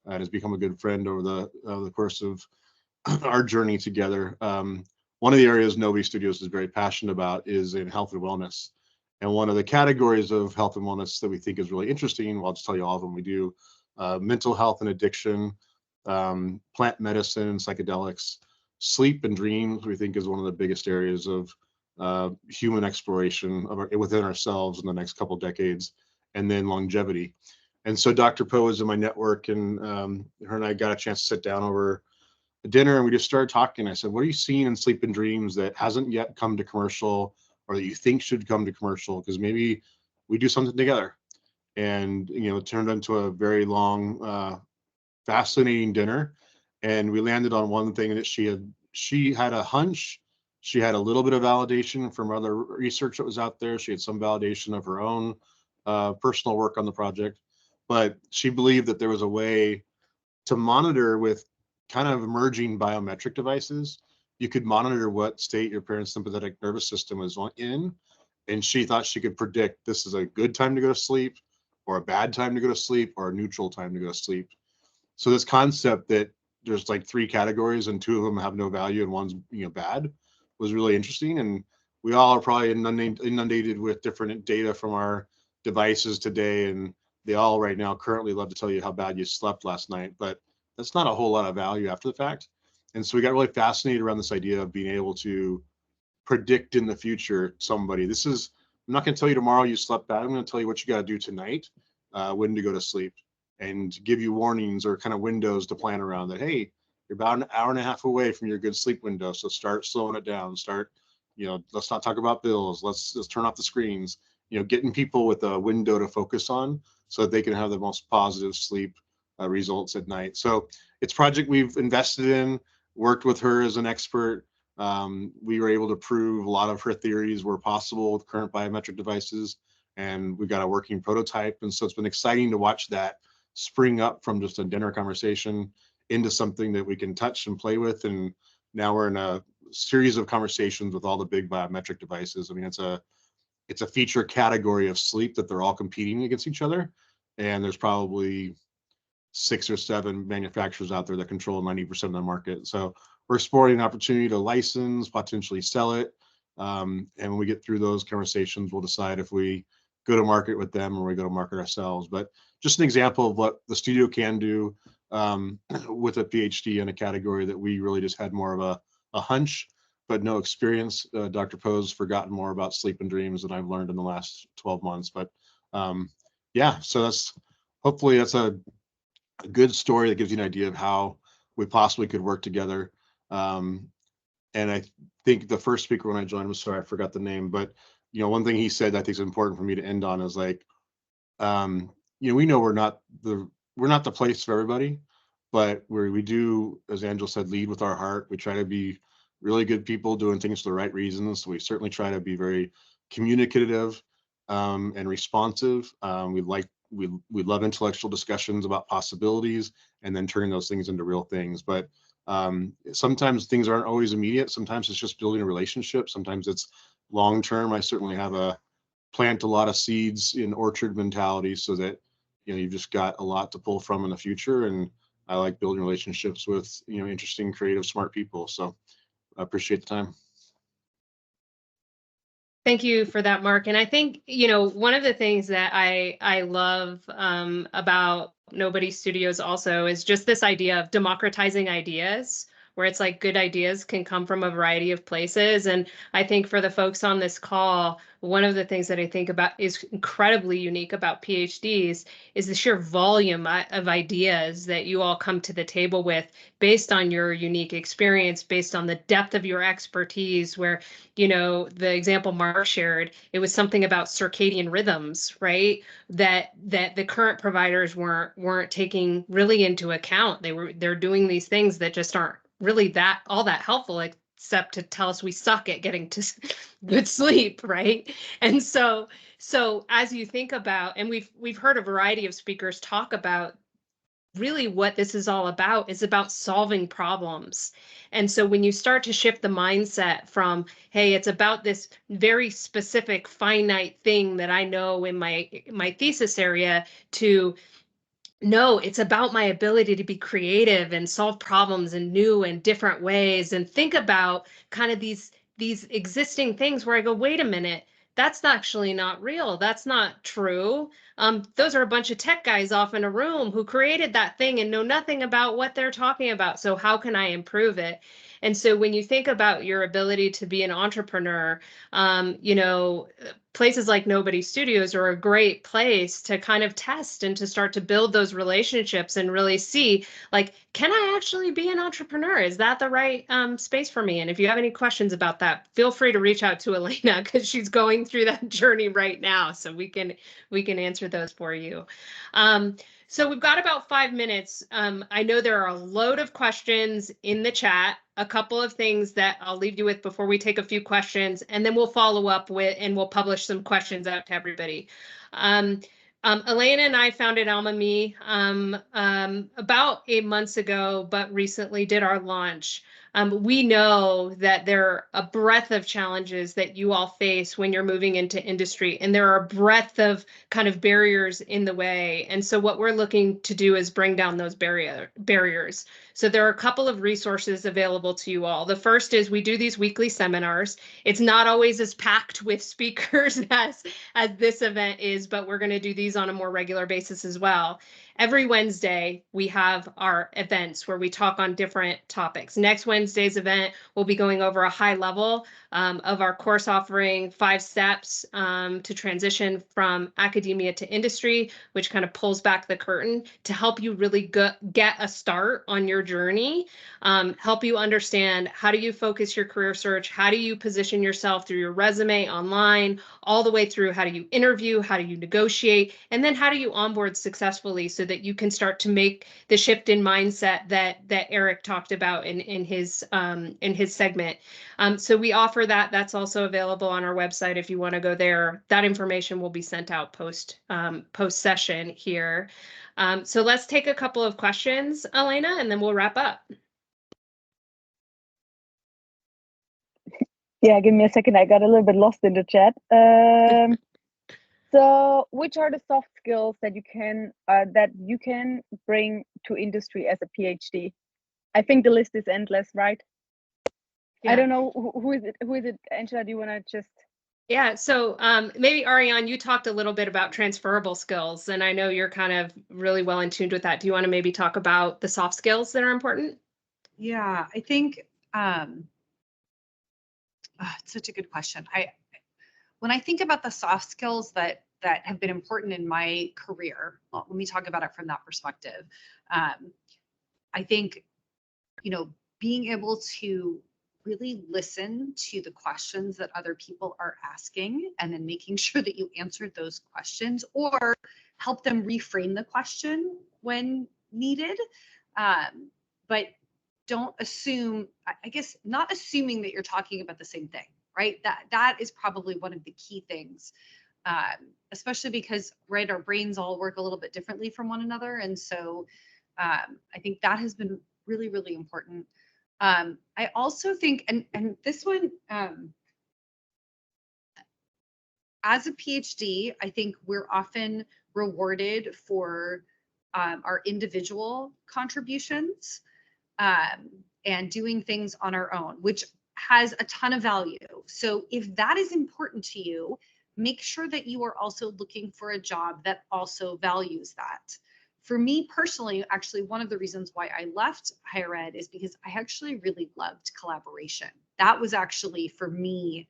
has become a good friend over the course of our journey together. One of the areas Novi Studios is very passionate about is in health and wellness. And one of the categories of health and wellness that we think is really interesting, well, I'll just tell you all of them. We do mental health and addiction, plant medicine, psychedelics, sleep and dreams, we think is one of the biggest areas of human exploration within ourselves in the next couple of decades, and then longevity. And so Dr. Poe is in my network, and her and I got a chance to sit down over dinner, and we just started talking. I said, what are you seeing in sleep and dreams that hasn't yet come to commercial, or that you think should come to commercial? Because maybe we do something together. And, you know, it turned into a very long, fascinating dinner. And we landed on one thing that she had a hunch. She had a little bit of validation from other research that was out there. She had some validation of her own personal work on the project, but she believed that there was a way to monitor with kind of emerging biometric devices. You could monitor what state your parents' sympathetic nervous system was in, and she thought she could predict this is a good time to go to sleep, or a bad time to go to sleep, or a neutral time to go to sleep. So this concept that there's like 3 categories and 2 of them have no value and one's, you know, bad, was really interesting. And we all are probably inundated with different data from our devices today, and they all right now currently love to tell you how bad you slept last night, but that's not a whole lot of value after the fact. And so we got really fascinated around this idea of being able to predict in the future somebody. I'm not going to tell you tomorrow you slept bad. I'm going to tell you what you got to do tonight, when to go to sleep, and give you warnings or kind of windows to plan around that. Hey, you're about an hour and a half away from your good sleep window, so start slowing it down. Start, you know, let's not talk about bills. Let's turn off the screens. You know, getting people with a window to focus on so that they can have the most positive sleep results at night. So it's a project we've invested in, worked with her as an expert. We were able to prove a lot of her theories were possible with current biometric devices, and we got a working prototype. And so it's been exciting to watch that spring up from just a dinner conversation into something that we can touch and play with. And now we're in a series of conversations with all the big biometric devices. I mean, it's a feature category of sleep that they're all competing against each other. And there's probably 6 or 7 manufacturers out there that control 90% of the market. So we're exploring an opportunity to license, potentially sell it. And when we get through those conversations, we'll decide if we go to market with them or we go to market ourselves. But just an example of what the studio can do with a PhD in a category that we really just had more of a hunch, but no experience. Dr. Poe's forgotten more about sleep and dreams than I've learned in the last 12 months. But yeah, so hopefully that's a good story that gives you an idea of how we possibly could work together. And I think the first speaker when I joined, I'm sorry, I forgot the name, but you know, one thing he said that I think is important for me to end on is like, you know, we know we're not the place for everybody, but we do, as Angela said, lead with our heart. We try to be really good people doing things for the right reasons. We certainly try to be very communicative and responsive. We love intellectual discussions about possibilities and then turning those things into real things. But sometimes things aren't always immediate. Sometimes it's just building a relationship. Sometimes it's long term. I certainly have plant a lot of seeds in orchard mentality so that, you know, you've just got a lot to pull from in the future. And I like building relationships with, you know, interesting, creative, smart people. So I appreciate the time. Thank you for that, Mark. And I think, you know, one of the things that I love about Nobody Studios also is just this idea of democratizing ideas, where it's like good ideas can come from a variety of places. And I think for the folks on this call, one of the things that I think about is incredibly unique about PhDs is the sheer volume of ideas that you all come to the table with based on your unique experience, based on the depth of your expertise, where, you know, the example Mark shared, it was something about circadian rhythms, right? That the current providers weren't taking really into account. They're doing these things that just aren't really all that helpful, except to tell us we suck at getting to good sleep, right? And so as you think about, and we've heard a variety of speakers talk about really what this is all about is about solving problems. And so when you start to shift the mindset from, hey, it's about this very specific finite thing that I know in my thesis area, to no, it's about my ability to be creative and solve problems in new and different ways, and think about kind of these existing things where I go, wait a minute, that's actually not real. That's not true. Those are a bunch of tech guys off in a room who created that thing and know nothing about what they're talking about. So how can I improve it? And so when you think about your ability to be an entrepreneur, you know, places like Nobody Studios are a great place to kind of test and to start to build those relationships and really see, like, can I actually be an entrepreneur? Is that the right space for me? And if you have any questions about that, feel free to reach out to Elena, because she's going through that journey right now. So we can answer those for you. So we've got about 5 minutes. I know there are a load of questions in the chat, a couple of things that I'll leave you with before we take a few questions, and then we'll follow up with and we'll publish some questions out to everybody. Elena and I founded Alma Me about 8 months ago, but recently did our launch. We know that there are a breadth of challenges that you all face when you're moving into industry, and there are a breadth of kind of barriers in the way. And so what we're looking to do is bring down those barriers. So there are a couple of resources available to you all. The first is we do these weekly seminars. It's not always as packed with speakers as this event is, but we're going to do these on a more regular basis as well. Every Wednesday, we have our events where we talk on different topics. Next Wednesday's event, we'll be going over a high level of our course offering, 5 steps to transition from academia to industry, which kind of pulls back the curtain to help you really get a start on your journey, help you understand how do you focus your career search, how do you position yourself through your resume online, all the way through how do you interview, how do you negotiate, and then how do you onboard successfully so that you can start to make the shift in mindset that Eric talked about in his segment. So we offer that. That's also available on our website if you want to go there. That information will be sent out post session here. So let's take a couple of questions, Elena, and then we'll wrap up. Yeah, give me a second. I got a little bit lost in the chat. So, which are the soft skills that you can bring to industry as a PhD? I think the list is endless, right? Yeah. I don't know who is it. Angela, do you want to just? Yeah, so maybe Ariane, you talked a little bit about transferable skills, and I know you're kind of really well in tune with that. Do you want to maybe talk about the soft skills that are important? Yeah, I think it's such a good question. When I think about the soft skills that have been important in my career, well, let me talk about it from that perspective. I think, you know, being able to really listen to the questions that other people are asking and then making sure that you answered those questions or help them reframe the question when needed. But don't assume, I guess, not assuming that you're talking about the same thing, right? That is probably one of the key things, especially because, right, our brains all work a little bit differently from one another. And so I think that has been really, really important. I also think, and this one, as a PhD, I think we're often rewarded for our individual contributions and doing things on our own, which has a ton of value. So if that is important to you, make sure that you are also looking for a job that also values that. For me personally, actually, one of the reasons why I left higher ed is because I actually really loved collaboration. That was actually, for me,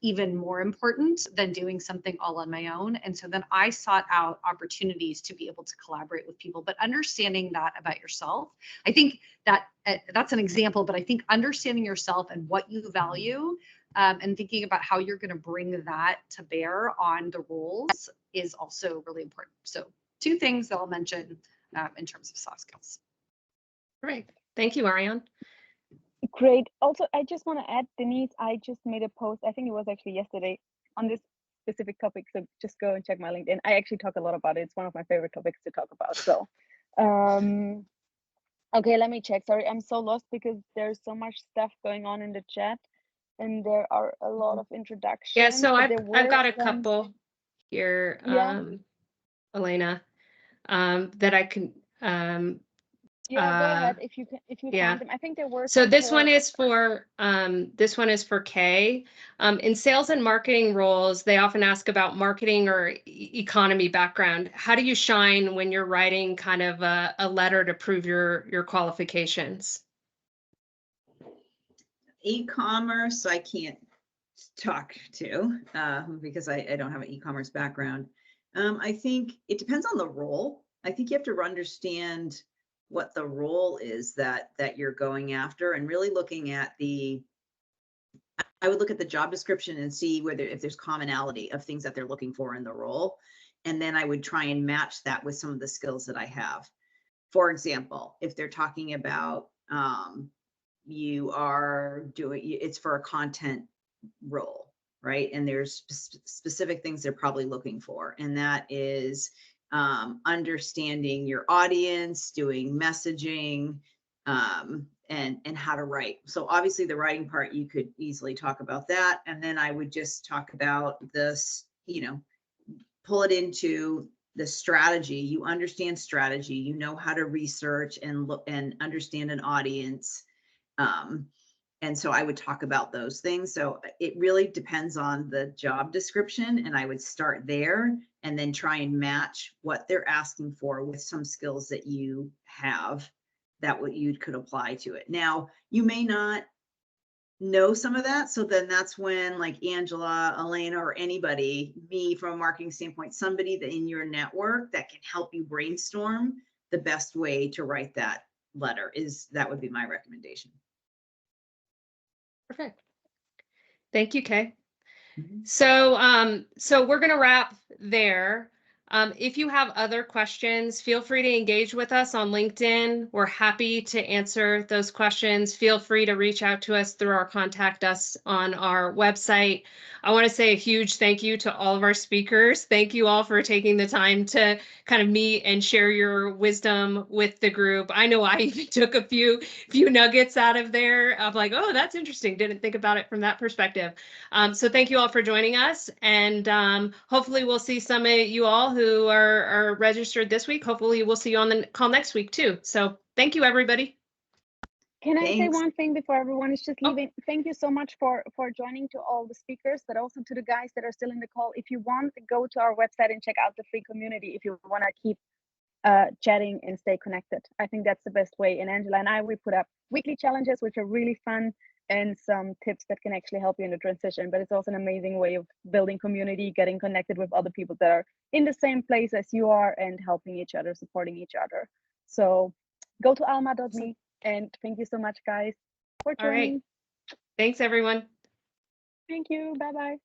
even more important than doing something all on my own. And so then I sought out opportunities to be able to collaborate with people, but understanding that about yourself, I think that that's an example, but I think understanding yourself and what you value and thinking about how you're going to bring that to bear on the roles is also really important. So 2 things that I'll mention in terms of soft skills. Great. Thank you, Ariane. Great. Also, I just want to add, Denise, I just made a post, I think it was actually yesterday, on this specific topic. So just go and check my LinkedIn. I actually talk a lot about it. It's one of my favorite topics to talk about. So Okay, let me check. Sorry, I'm so lost because there's so much stuff going on in the chat, and there are a lot of introductions. Yeah, so but there I've were got a some- couple here, Yeah. Elena, that I can Yeah, go ahead if you yeah. find them. I think there were So some this for- one is for Kay. In sales and marketing roles, they often ask about marketing or economy background. How do you shine when you're writing kind of a letter to prove your qualifications? E-commerce, I can't talk to because I don't have an e-commerce background. I think it depends on the role. I think you have to understand what the role is that you're going after, and really looking at I would look at the job description and see whether if there's commonality of things that they're looking for in the role. And then I would try and match that with some of the skills that I have. For example, if they're talking about you are doing, it's for a content role, right? And there's specific things they're probably looking for. And that is understanding your audience, doing messaging, and how to write. So obviously the writing part, you could easily talk about that. And then I would just talk about this, pull it into the strategy. You understand strategy, you know how to research and look and understand an audience. And so I would talk about those things. So it really depends on the job description, and I would start there and then try and match what they're asking for with some skills that you have that what you could apply to it. Now, you may not know some of that. So then that's when, like Angela, Elena, or anybody, me from a marketing standpoint, somebody that in your network that can help you brainstorm the best way to write that letter that would be my recommendation. Perfect. Thank you, Kay. Mhm. So we're going to wrap there. If you have other questions, feel free to engage with us on LinkedIn. We're happy to answer those questions. Feel free to reach out to us through our contact us on our website. I want to say a huge thank you to all of our speakers. Thank you all for taking the time to kind of meet and share your wisdom with the group. I know I even took a few nuggets out of there of like, oh, that's interesting. Didn't think about it from that perspective. So thank you all for joining us, and hopefully we'll see some of you all who are registered this week. Hopefully we'll see you on the call next week too. So thank you, everybody. Can I say Thanks. one thing before everyone is just Oh. leaving? Thank you so much for joining, to all the speakers, but also to the guys that are still in the call. If you want, go to our website and check out the free community if you want to keep chatting and stay connected. I think that's the best way. And Angela and I, we put up weekly challenges, which are really fun, and some tips that can actually help you in the transition. But it's also an amazing way of building community, getting connected with other people that are in the same place as you are, and helping each other, supporting each other. So go to alma.me, and thank you so much, guys, for All right. joining. Thanks, everyone. Thank you. Bye-bye.